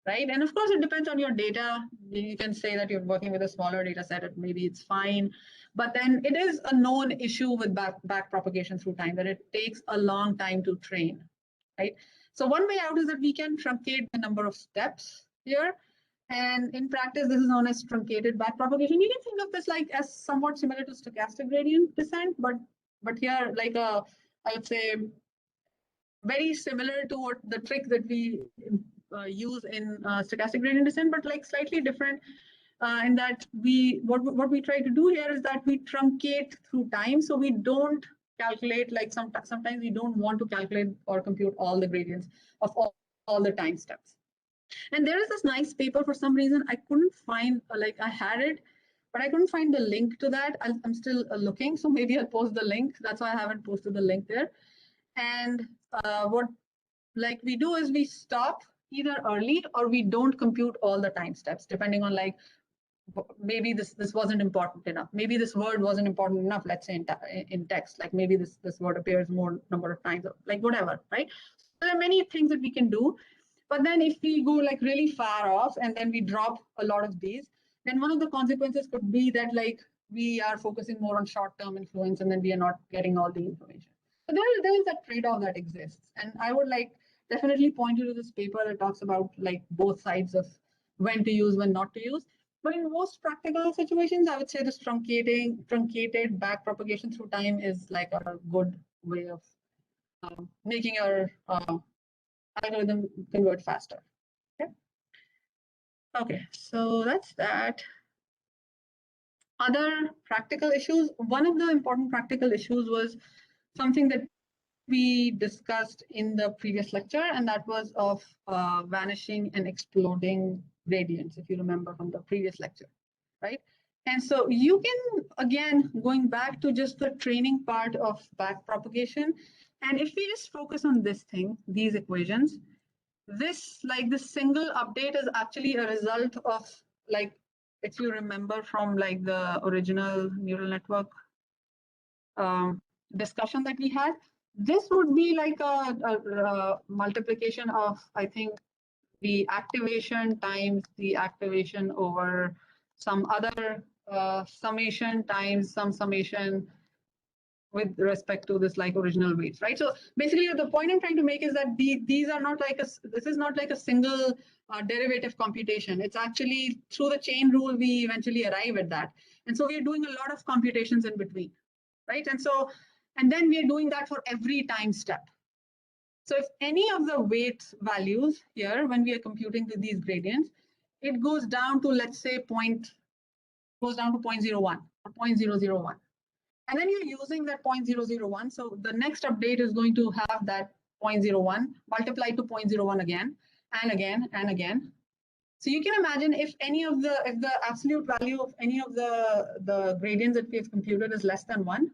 right? And of course, it depends on your data. You can say that you're working with a smaller data set, and maybe it's fine. But then it is a known issue with back propagation through time, that it takes a long time to train, right? So one way out is that we can truncate the number of steps here. And in practice, this is known as truncated back propagation. You can think of this like as somewhat similar to stochastic gradient descent, but here like I would say very similar to what the trick that we use in stochastic gradient descent, but like slightly different in that what we try to do here is that we truncate through time. So we don't calculate like sometimes we don't want to calculate or compute all the gradients of all the time steps. And there is this nice paper, for some reason I couldn't find, like I had it, but I couldn't find the link to that. I'm still looking, so maybe I'll post the link. That's why I haven't posted the link there. And what like we do is we stop either early or we don't compute all the time steps, depending on like maybe this wasn't important enough. Maybe this word wasn't important enough, let's say in text, like maybe this word appears more number of times, like whatever, right? So there are many things that we can do. But then if we go like really far off and then we drop a lot of these, then one of the consequences could be that like we are focusing more on short-term influence and then we are not getting all the information. So there is that trade-off that exists. And I would like definitely point you to this paper that talks about like both sides of when to use, when not to use. But in most practical situations, I would say this truncated back propagation through time is like a good way of making your algorithm convert faster. Okay. Okay, so that's that. Other practical issues. One of the important practical issues was something that we discussed in the previous lecture, and that was of vanishing and exploding gradients, if you remember from the previous lecture, right? And so you can, again, going back to just the training part of back propagation, and if we just focus on this thing, these equations, this single update is actually a result of like, if you remember from like the original neural network discussion that we had, this would be like a multiplication of, I think, the activation times the activation over some other summation times some summation with respect to this like original weights, right? So basically the point I'm trying to make is that these are not like this is not like a single derivative computation. It's actually through the chain rule we eventually arrive at that. And so we're doing a lot of computations in between, right? And then we are doing that for every time step. So if any of the weight values here, when we are computing with these gradients, it goes down to, let's say, 0.01 or 0.001. And then you're using that 0.001. So the next update is going to have that 0.01 multiplied to 0.01 again and again and again. So you can imagine if the absolute value of any of the gradients that we have computed is less than 1,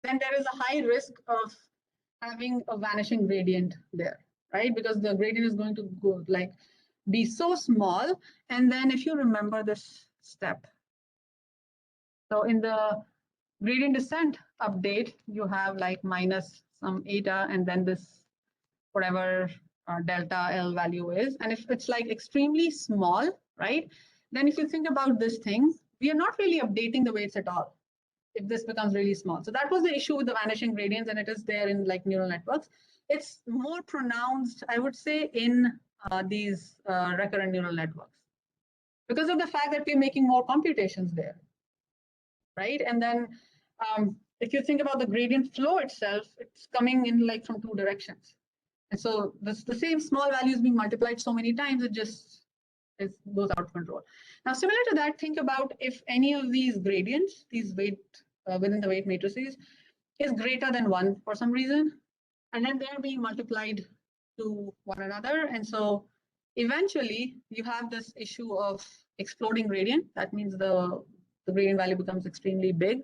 then there is a high risk of having a vanishing gradient there, right? Because the gradient is going to go like be so small. And then if you remember this step, so in the gradient descent update, you have like minus some eta and then this whatever delta L value is. And if it's like extremely small, right? Then if you think about this thing, we are not really updating the weights at all if this becomes really small. So that was the issue with the vanishing gradients, and it is there in like neural networks. It's more pronounced, I would say, in these recurrent neural networks because of the fact that we're making more computations there, right? And then if you think about the gradient flow itself, it's coming in like from two directions. And so this, the same small values being multiplied so many times, it just goes out of control. Now, similar to that, think about if any of these gradients, these weight within the weight matrices, is greater than 1 for some reason, and then they're being multiplied to one another. And so eventually you have this issue of exploding gradient. That means the gradient value becomes extremely big.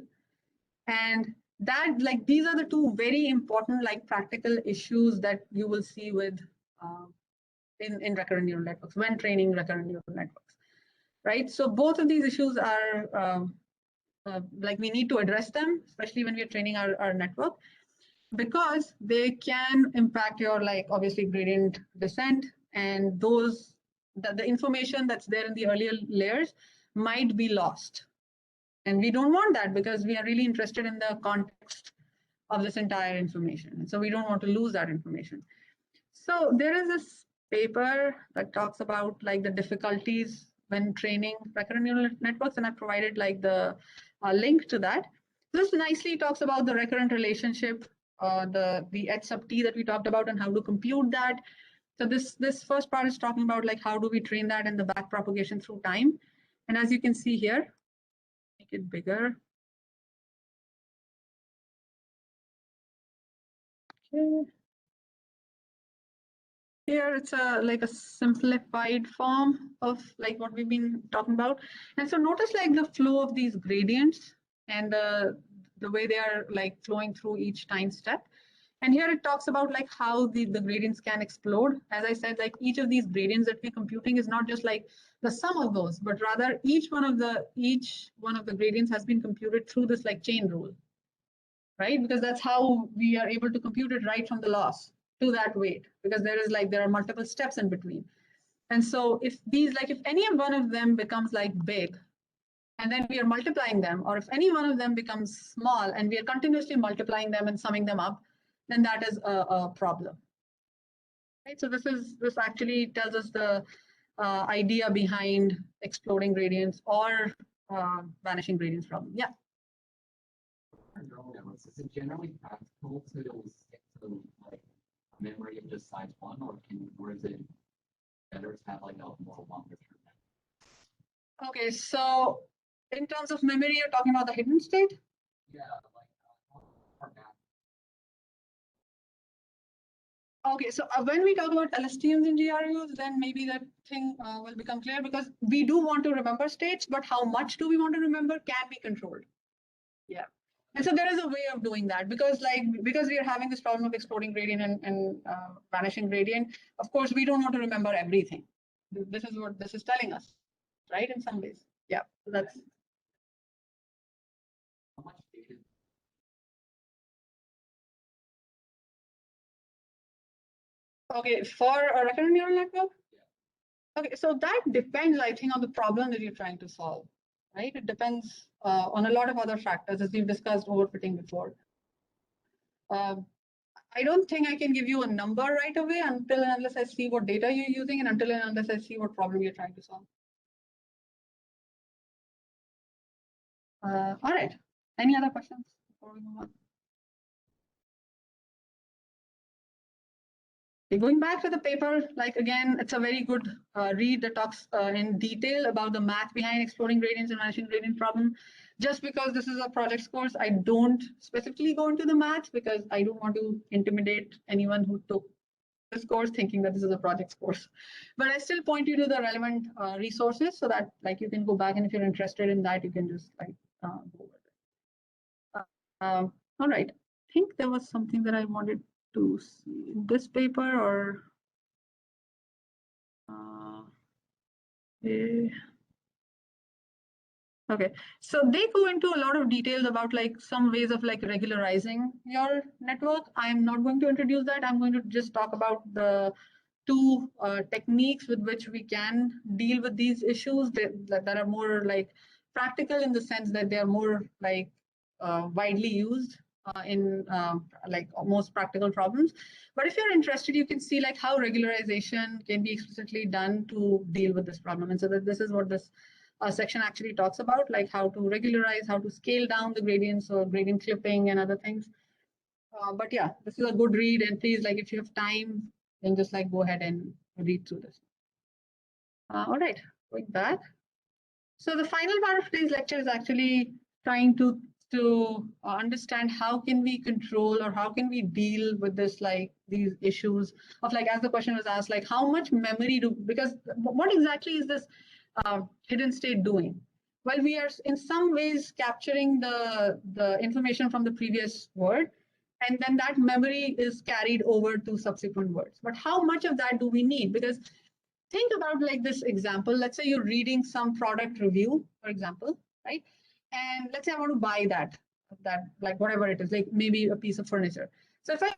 And that, like, these are the two very important, like, practical issues that you will see with in recurrent neural networks when training recurrent neural networks, right? So both of these issues are like we need to address them, especially when we are training our network, because they can impact your, like, obviously gradient descent, and those the information that's there in the earlier layers might be lost. And we don't want that because we are really interested in the context of this entire information. And so we don't want to lose that information. So there is this paper that talks about like the difficulties when training recurrent neural networks, and I provided like the link to that. This nicely talks about the recurrent relationship, the h sub t that we talked about, and how to compute that. So this first part is talking about like how do we train that and the back propagation through time. And as you can see here, make it bigger. Okay. Here it's like a simplified form of like what we've been talking about. And so notice like the flow of these gradients and the way they are like flowing through each time step. And here it talks about like how the gradients can explode. As I said, like each of these gradients that we're computing is not just like the sum of those, but rather each one of the gradients has been computed through this like chain rule, right? Because that's how we are able to compute it right from the loss to that weight, because there are multiple steps in between. And so if any one of them becomes like big, and then we are multiplying them, or if any one of them becomes small and we are continuously multiplying them and summing them up, then that is a problem. Right? So this actually tells us the idea behind exploding gradients or vanishing gradients problem. Yeah. Neural networks, is it generally practical to stick to like a memory of just size 1, or is it better to have like a more longer term? Okay, so in terms of memory, you're talking about the hidden state? Yeah, like Okay, so when we talk about LSTMs in GRUs, then maybe that thing will become clear, because we do want to remember states, but how much do we want to remember can be controlled. Yeah. And so there is a way of doing that, because we are having this problem of exploding gradient and vanishing gradient. Of course, we don't want to remember everything. This is what this is telling us, right? In some ways. Yeah. So that's. how much data? Okay, for a recurrent neural network? Yeah. Okay, so that depends, I think, on the problem that you're trying to solve, right? It depends on a lot of other factors, as we've discussed overfitting before. I don't think I can give you a number right away until and unless I see what data you're using and until and unless I see what problem you're trying to solve. All right. Any other questions before we move on? Okay, going back to the paper, like again, it's a very good read that talks in detail about the math behind exploring gradients and vanishing gradient problem. Just because this is a projects course, I don't specifically go into the math because I don't want to intimidate anyone who took this course thinking that this is a projects course. But I still point you to the relevant resources so that like you can go back, and if you're interested in that, you can just like go over it. All right. I think there was something that I wanted to see in this paper or okay. Okay, so they go into a lot of details about like some ways of like regularizing your network. I'm not going to introduce that. I'm going to just talk about the two techniques with which we can deal with these issues that are more like practical in the sense that they are more like widely used in like most practical problems. But if you're interested, you can see like how regularization can be explicitly done to deal with this problem. And so that this is what this section actually talks about, like how to regularize, how to scale down the gradients or gradient clipping and other things. But yeah, this is a good read, and please, like if you have time, then just like go ahead and read through this. All right, going back. So the final part of today's lecture is actually trying to understand how can we control or how can we deal with this, like these issues of like, as the question was asked, like how much memory do, because what exactly is this hidden state doing? Well, we are in some ways capturing the information from the previous word, and then that memory is carried over to subsequent words. But how much of that do we need? Because think about like this example. Let's say you're reading some product review, for example, right? And let's say I want to buy that like whatever it is, like maybe a piece of furniture. So if I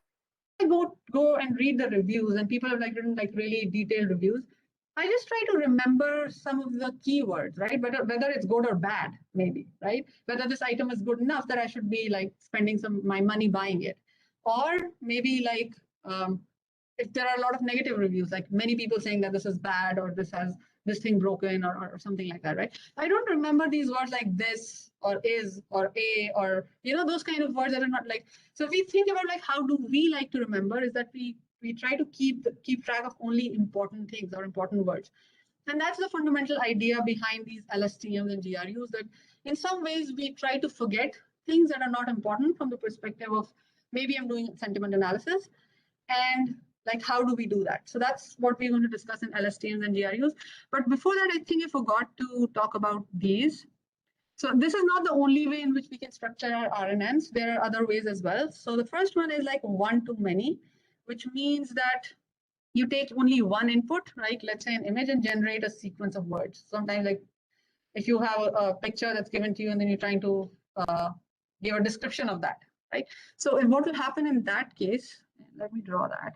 go and read the reviews and people have like written like really detailed reviews, I just try to remember some of the keywords, right? Whether it's good or bad, maybe, right? Whether this item is good enough that I should be like spending some my money buying it, or maybe like if there are a lot of negative reviews, like many people saying that this is bad or this has this thing broken or something like that, right? I don't remember these words like this or is or a or those kind of words that are not like. So if we think about like how do we like to remember, is that we try to keep track of only important things or important words. And that's the fundamental idea behind these LSTMs and GRUs, that in some ways we try to forget things that are not important from the perspective of maybe I'm doing sentiment analysis, and like how do we do that? So that's what we're going to discuss in LSTMs and GRUs. But before that, I think I forgot to talk about these. So this is not the only way in which we can structure our RNNs. There are other ways as well. So the first one is like one-to-many, which means that you take only one input, right? Let's say an image, and generate a sequence of words. Sometimes like if you have a picture that's given to you and then you're trying to give a description of that, right? So what will happen in that case, let me draw that.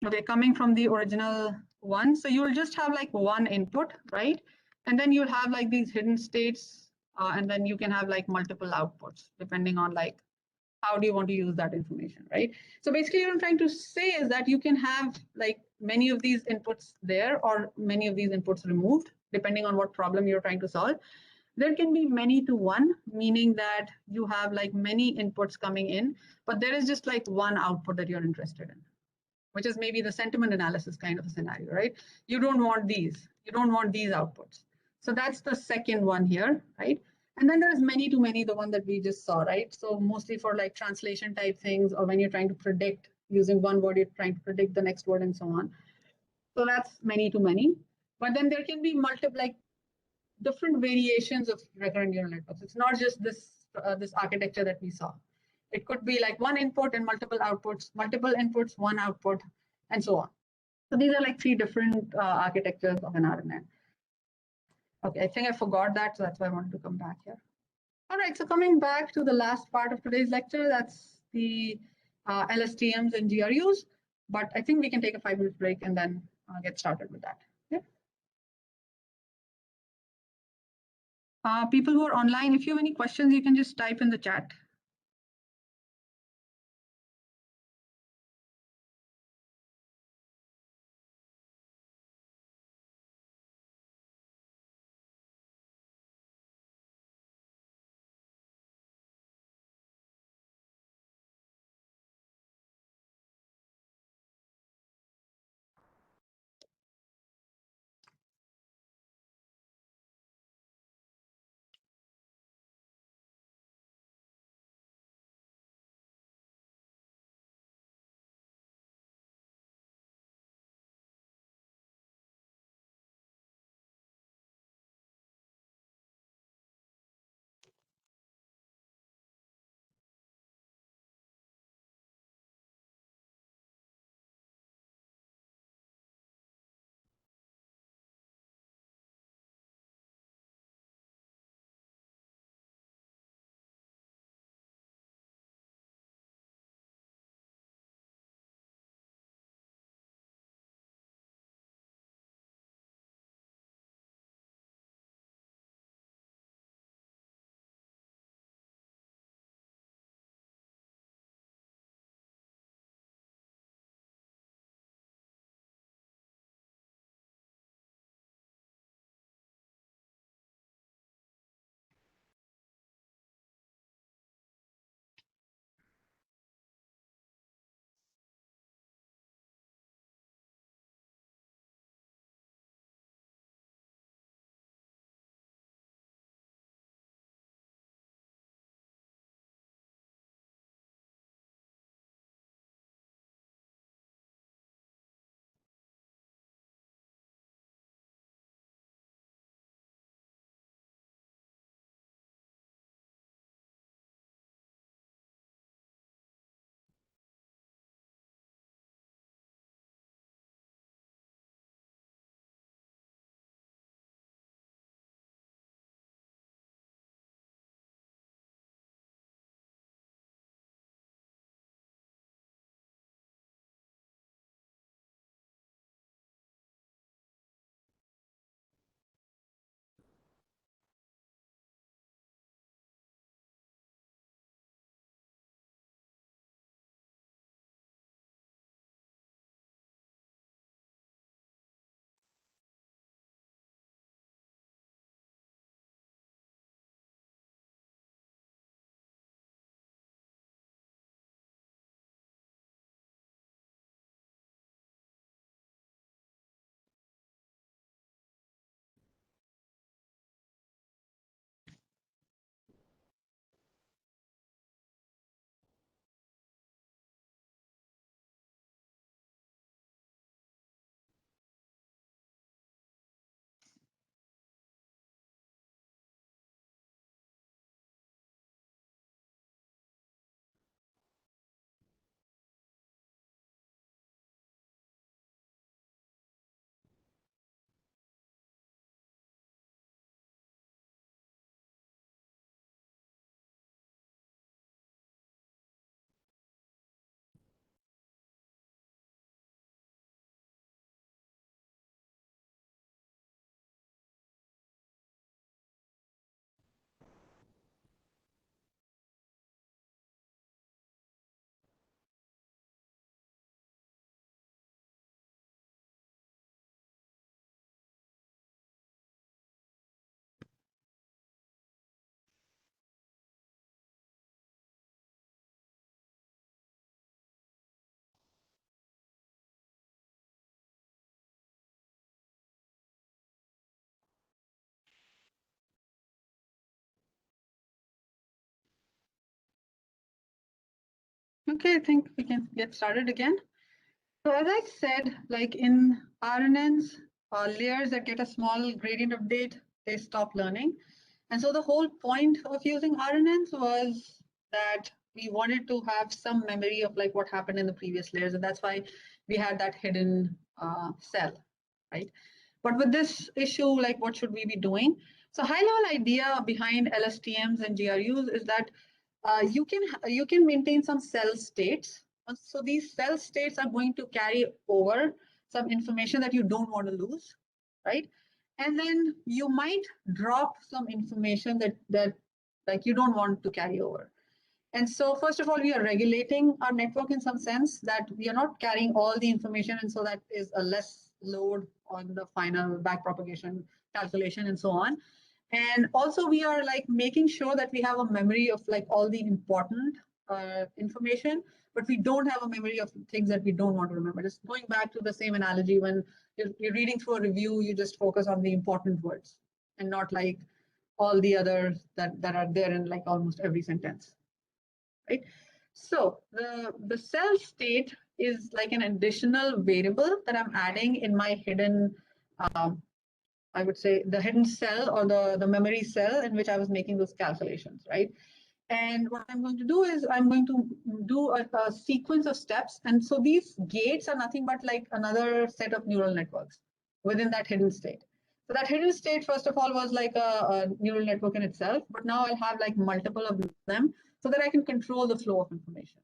Okay, coming from the original one. So you'll just have like one input, right? And then you'll have like these hidden states, and then you can have like multiple outputs depending on like how do you want to use that information, right? So basically what I'm trying to say is that you can have like many of these inputs there or many of these inputs removed, depending on what problem you're trying to solve. There can be many to one, meaning that you have like many inputs coming in, but there is just like one output that you're interested in, which is maybe the sentiment analysis kind of a scenario, right? You don't want these. You don't want these outputs. So that's the second one here, right? And then there's many to many, the one that we just saw, right? So mostly for like translation type things, or when you're trying to predict using one word, you're trying to predict the next word and so on. So that's many to many. But then there can be multiple, like different variations of recurrent neural networks. It's not just this architecture that we saw. It could be like one input and multiple outputs, multiple inputs, one output, and so on. So these are like three different architectures of an RNN. Okay, I think I forgot that, so that's why I wanted to come back here. All right, so coming back to the last part of today's lecture, that's the LSTMs and GRUs. But I think we can take a 5-minute break and then get started with that. Yeah. People who are online, if you have any questions, you can just type in the chat. Okay, I think we can get started again. So as I said, like in RNNs, layers that get a small gradient update, they stop learning. And so the whole point of using RNNs was that we wanted to have some memory of like what happened in the previous layers. And that's why we had that hidden cell, right? But with this issue, like what should we be doing? So high level idea behind LSTMs and GRUs is that you can maintain some cell states. So these cell states are going to carry over some information that you don't want to lose, right? And then you might drop some information that like you don't want to carry over. And so first of all, we are regulating our network in some sense that we are not carrying all the information, and so that is a less load on the final backpropagation calculation and so on. And also we are like making sure that we have a memory of like all the important information, but we don't have a memory of things that we don't want to remember. Just going back to the same analogy, when you're reading through a review, you just focus on the important words and not like all the others that are there in like almost every sentence, right? So the cell state is like an additional variable that I'm adding in my hidden I would say the hidden cell or the memory cell in which I was making those calculations, right? And what I'm going to do is I'm going to do a sequence of steps. And so these gates are nothing but like another set of neural networks within that hidden state. So that hidden state, first of all, was like a neural network in itself, but now I'll have like multiple of them so that I can control the flow of information.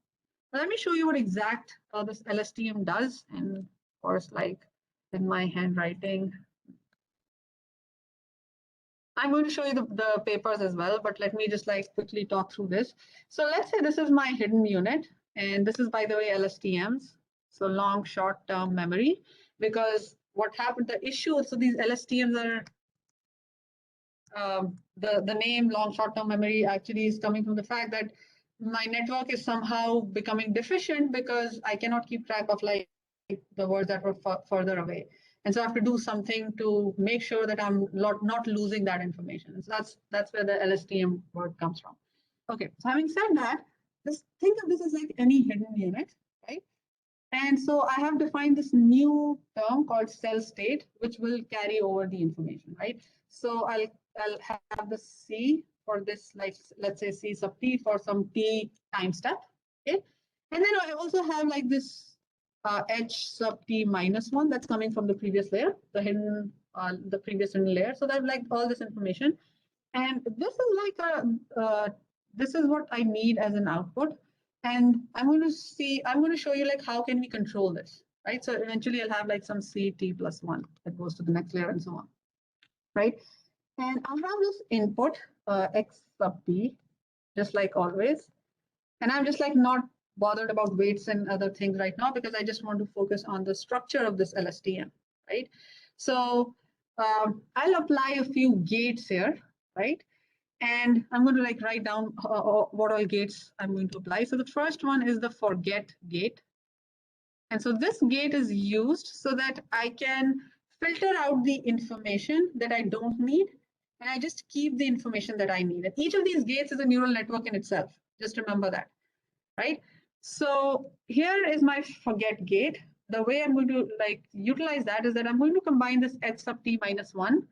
Now, let me show you what exact this LSTM does. And of course, like in my handwriting, I'm going to show you the papers as well, but let me just like quickly talk through this. So let's say this is my hidden unit, and this is, by the way, LSTMs, so long short-term memory, because what happened, the issue, so these LSTMs are, the name long short-term memory actually is coming from the fact that my network is somehow becoming deficient because I cannot keep track of like the words that were further away. And so I have to do something to make sure that I'm not losing that information. So that's where the LSTM word comes from. Okay, so having said that, just think of this as like any hidden unit, right? And so I have defined this new term called cell state, which will carry over the information, right? So I'll have the C for this, like let's say C sub t for some t time step, okay? And then I also have like this H sub t minus 1 that's coming from the previous layer, the previous hidden layer. So that's like all this information. And this is like this is what I need as an output. And I'm going to show you like how can we control this, right? So eventually I'll have like some CT plus 1 that goes to the next layer and so on, right? And I have this input X sub t, just like always. And I'm just like not bothered about weights and other things right now because I just want to focus on the structure of this LSTM, right? So I'll apply a few gates here, right? And I'm going to like write down what all gates I'm going to apply. So the first one is the forget gate. And so this gate is used so that I can filter out the information that I don't need, and I just keep the information that I need. And each of these gates is a neural network in itself. Just remember that, right? So here is my forget gate. The way I'm going to like utilize that is that I'm going to combine this H sub t minus 1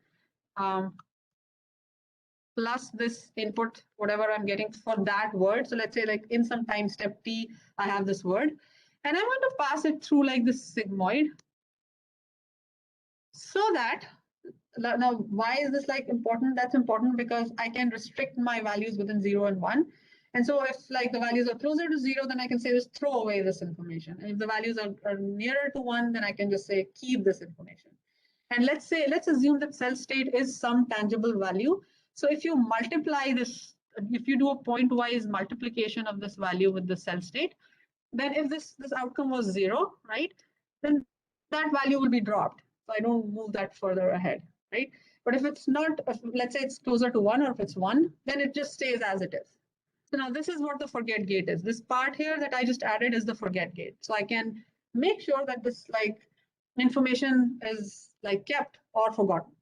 plus this input, whatever I'm getting for that word. So let's say like in some time step t, I have this word. And I'm going to pass it through like this sigmoid so that, now why is this like important? That's important because I can restrict my values within 0 and 1. And so if like the values are closer to 0, then I can say just throw away this information. And if the values are nearer to 1, then I can just say keep this information. And let's assume that cell state is some tangible value. So if you multiply this, if you do a point-wise multiplication of this value with the cell state, then if this outcome was 0, right, then that value will be dropped. So I don't move that further ahead, right? But if it's not, let's say it's closer to 1 or if it's 1, then it just stays as it is. So now this is what the forget gate is. This part here that I just added is the forget gate. So I can make sure that this like information is like kept or forgotten,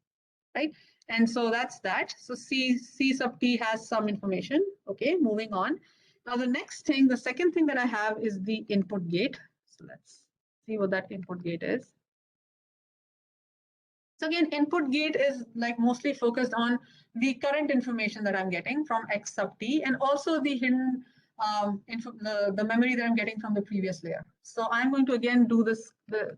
right? And so that's that. So C sub t has some information. Okay, moving on. Now the next thing, the second thing that I have is the input gate. So let's see what that input gate is. So again, input gate is like mostly focused on the current information that I'm getting from X sub t, and also the hidden the memory that I'm getting from the previous layer. So I'm going to again do this,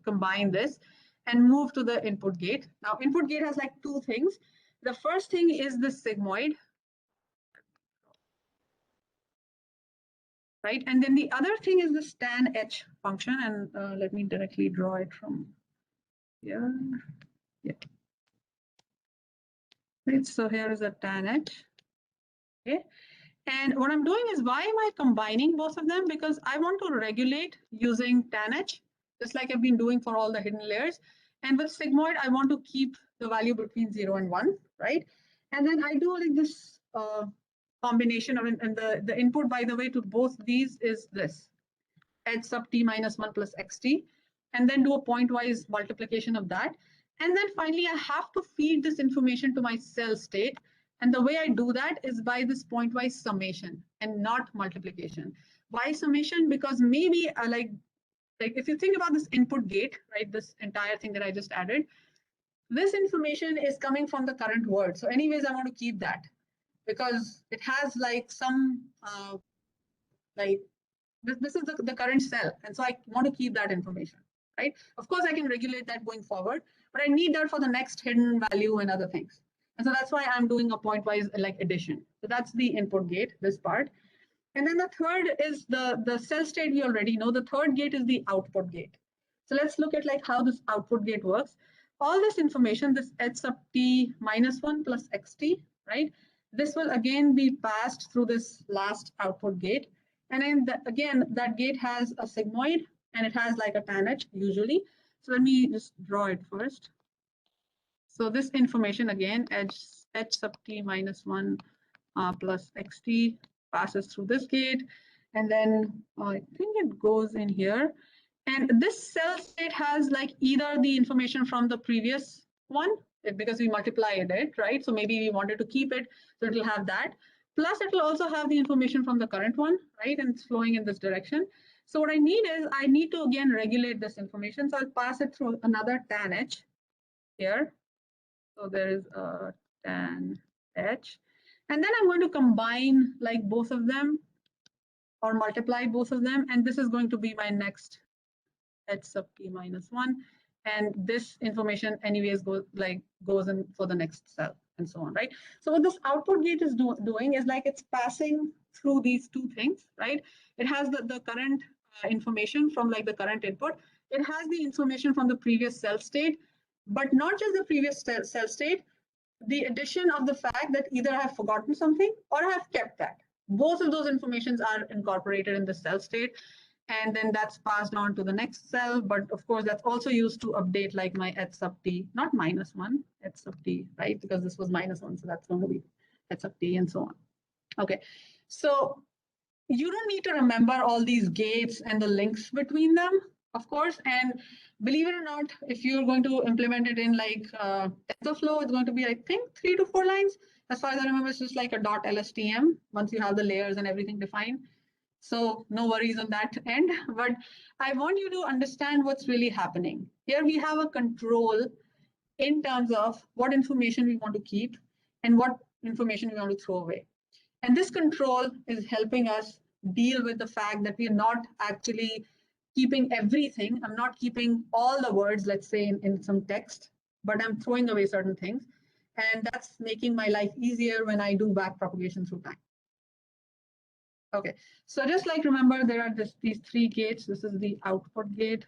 combine this and move to the input gate. Now input gate has like two things. The first thing is the sigmoid, right? And then the other thing is the tan h function. And let me directly draw it from here. Yeah. Right, so here is a tan h. Okay. And what I'm doing is, why am I combining both of them? Because I want to regulate using tan h, just like I've been doing for all the hidden layers. And with sigmoid, I want to keep the value between 0 and 1, right? And then I do like this combination of, and the input, by the way, to both these is this, h sub t minus 1 plus xt, and then do a pointwise multiplication of that. And then finally, I have to feed this information to my cell state. And the way I do that is by this pointwise summation and not multiplication. Why summation? Because maybe like if you think about this input gate, right, this entire thing that I just added, this information is coming from the current word. So anyways, I want to keep that because it has like some like this is the current cell. And so I want to keep that information, right? Of course, I can regulate that going forward, but I need that for the next hidden value and other things. And so that's why I'm doing a pointwise like addition. So that's the input gate, this part. And then the third is the cell state we already know. The third gate is the output gate. So let's look at like how this output gate works. All this information, this h sub t minus 1 plus xt, right? This will again be passed through this last output gate. And then again, that gate has a sigmoid and it has like a tan h usually. So let me just draw it first. So this information again, h sub t minus 1 plus xt passes through this gate. And then I think it goes in here. And this cell state has like either the information from the previous one, because we multiplied it, right? So maybe we wanted to keep it, so it will have that. Plus, it will also have the information from the current one, right? And it's flowing in this direction. So what I need is, I need to again regulate this information. So I'll pass it through another tan h here. So there is a tan h. And then I'm going to combine like both of them or multiply both of them. And this is going to be my next h sub t minus 1. And this information anyways goes in for the next cell and so on, right? So what this output gate is doing is like it's passing through these two things, right? It has the current information from like the current input. It has the information from the previous cell state, but not just the previous cell state, the addition of the fact that either I have forgotten something or I have kept that. Both of those informations are incorporated in the cell state, and then that's passed on to the next cell. But of course, that's also used to update like my h sub t, not minus 1, h sub t, right? Because this was minus 1, so that's going to be h sub t and so on. Okay, so you don't need to remember all these gates and the links between them, of course. And believe it or not, if you're going to implement it in like TensorFlow, it's going to be, I think, 3 to 4 lines. As far as I remember, it's just like a .lstm once you have the layers and everything defined. So no worries on that end. But I want you to understand what's really happening. Here we have a control in terms of what information we want to keep and what information we want to throw away. And this control is helping us deal with the fact that we are not actually keeping everything. I'm not keeping all the words, let's say, in some text, but I'm throwing away certain things. And that's making my life easier when I do back propagation through time. Okay, so just like remember, there are these 3 gates. This is the output gate.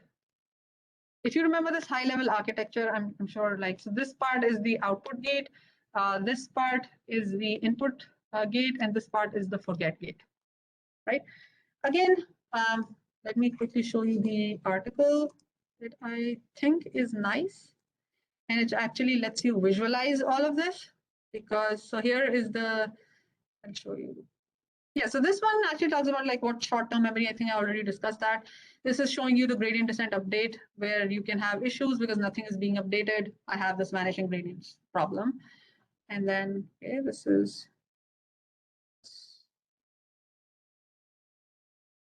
If you remember this high level architecture, I'm sure like, so this part is the output gate. This part is the input gate, and this part is the forget gate, right? Again, let me quickly show you the article that I think is nice. And it actually lets you visualize all of this, because so here is the, I'll show you. Yeah, so this one actually talks about like what short-term memory. I think I already discussed that. This is showing you the gradient descent update where you can have issues because nothing is being updated. I have this vanishing gradients problem. And then, okay, this is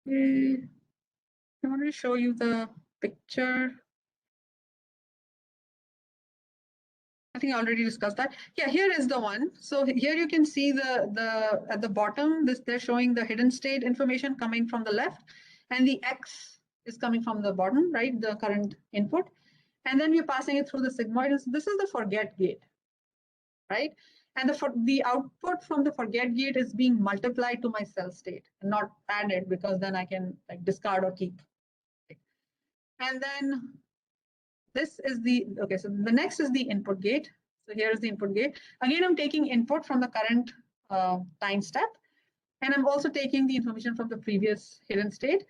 I want to show you the picture. I think I already discussed that. Yeah, here is the one. So here you can see the at the bottom, they're showing the hidden state information coming from the left, and the X is coming from the bottom, right? The current input. And then we're passing it through the sigmoid. This is the forget gate, right? And the output from the forget gate is being multiplied to my cell state and not added, because then I can like discard or keep. And then this is okay, so the next is the input gate. So here is the input gate. Again, I'm taking input from the current time step, and I'm also taking the information from the previous hidden state.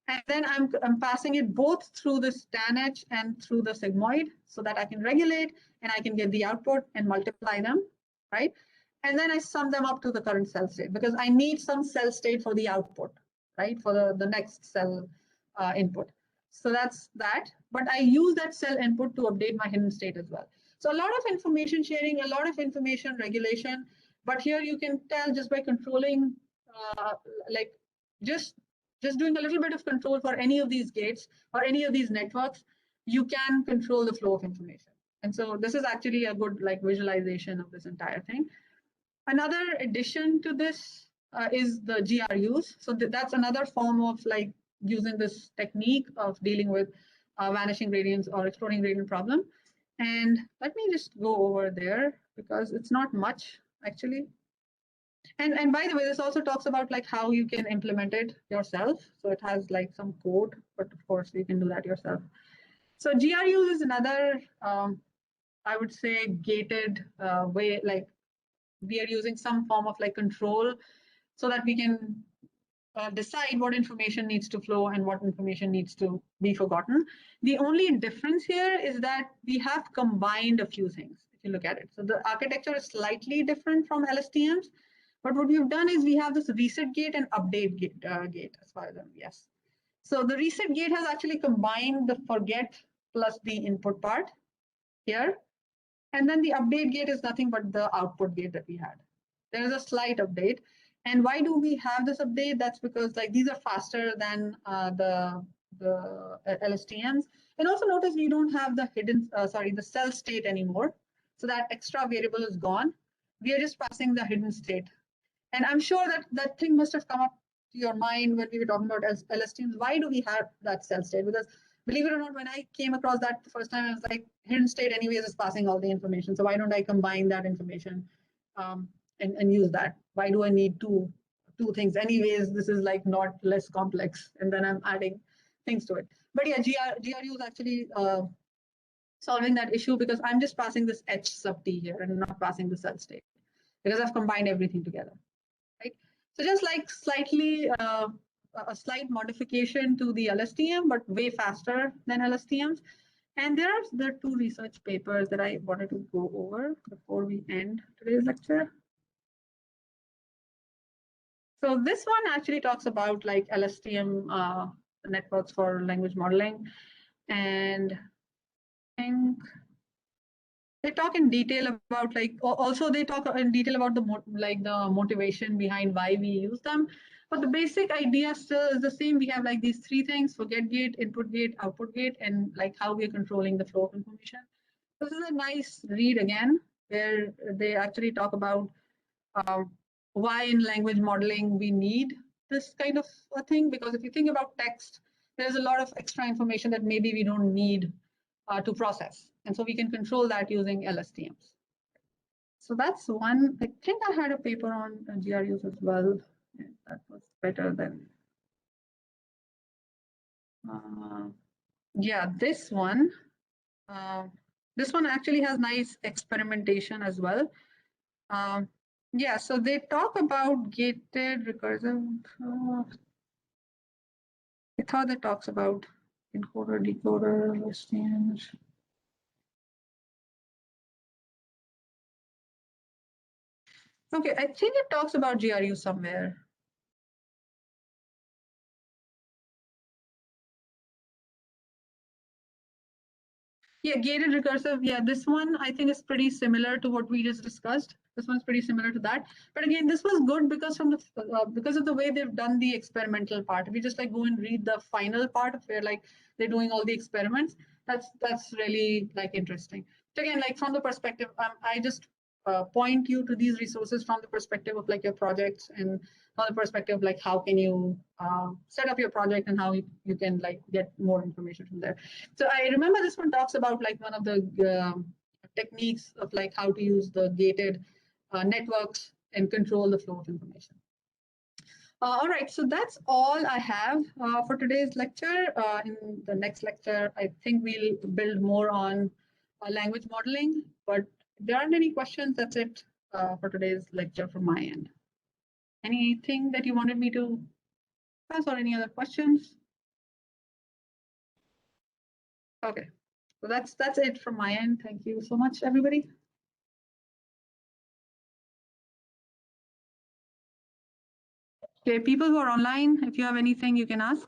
And then I'm passing it both through the tanh and through the sigmoid so that I can regulate and I can get the output and multiply them, right? And then I sum them up to the current cell state, because I need some cell state for the output, right? For the next cell input. So that's that. But I use that cell input to update my hidden state as well. So a lot of information sharing, a lot of information regulation. But here you can tell just by controlling, like just doing a little bit of control for any of these gates or any of these networks, you can control the flow of information. And so this is actually a good like visualization of this entire thing. Another addition to this is the GRUs. So that's another form of like using this technique of dealing with vanishing gradients or exploding gradient problem. And let me just go over there because it's not much actually. And by the way, this also talks about like how you can implement it yourself. So it has like some code, but of course you can do that yourself. So GRUs is another, I would say, gated way, like we are using some form of like control so that we can decide what information needs to flow and what information needs to be forgotten. The only difference here is that we have combined a few things, if you look at it. So the architecture is slightly different from LSTMs, but what we've done is we have this reset gate and update gate as far as I'm, yes. So the reset gate has actually combined the forget plus the input part here. And then the update gate is nothing but the output gate that we had. There is a slight update. And why do we have this update? That's because like these are faster than the LSTMs. And also notice we don't have the the cell state anymore. So that extra variable is gone. We are just passing the hidden state. And I'm sure that that thing must have come up to your mind when we were talking about LSTMs. Why do we have that cell state? Because believe it or not, when I came across that the first time, I was like, hidden state anyways is passing all the information. So why don't I combine that information and use that? Why do I need two things? Anyways, this is like not less complex. And then I'm adding things to it. But yeah, GRU is actually solving that issue because I'm just passing this H sub T here and not passing the cell state because I've combined everything together. Right? So just like slightly a slight modification to the LSTM, but way faster than LSTMs. And there are two research papers that I wanted to go over before we end today's lecture. So this one actually talks about like LSTM networks for language modeling, and I think they talk in detail about like also they talk in detail about the motivation behind why we use them. But the basic idea still is the same. We have like these three things: forget gate, input gate, output gate, and like how we are controlling the flow of information. This is a nice read again, where they actually talk about why in language modeling we need this kind of a thing. Because if you think about text, there's a lot of extra information that maybe we don't need to process. And so we can control that using LSTMs. So that's one. I think I had a paper on GRUs as well. That was better than. Yeah, this one. This one actually has nice experimentation as well. Yeah, so they talk about gated recursive. I thought it talks about encoder, decoder, LSTMs. Okay, I think it talks about GRU somewhere. Yeah, gated recursive. Yeah, this one I think is pretty similar to what we just discussed. This one's pretty similar to that. But again, this was good because from the because of the way they've done the experimental part. If you just like go and read the final part of where like they're doing all the experiments, that's really like interesting. So again, like from the perspective, I just point you to these resources from the perspective of like your projects and from the perspective of like how can you set up your project and how you can like get more information from there. So I remember this one talks about like one of the techniques of like how to use the gated networks and control the flow of information. All right, so that's all I have for today's lecture. In the next lecture, I think we'll build more on language modeling, but if there aren't any questions, that's it for today's lecture from my end. Anything that you wanted me to ask or any other questions? Okay, so that's it from my end. Thank you so much, everybody. Okay, people who are online, if you have anything, you can ask.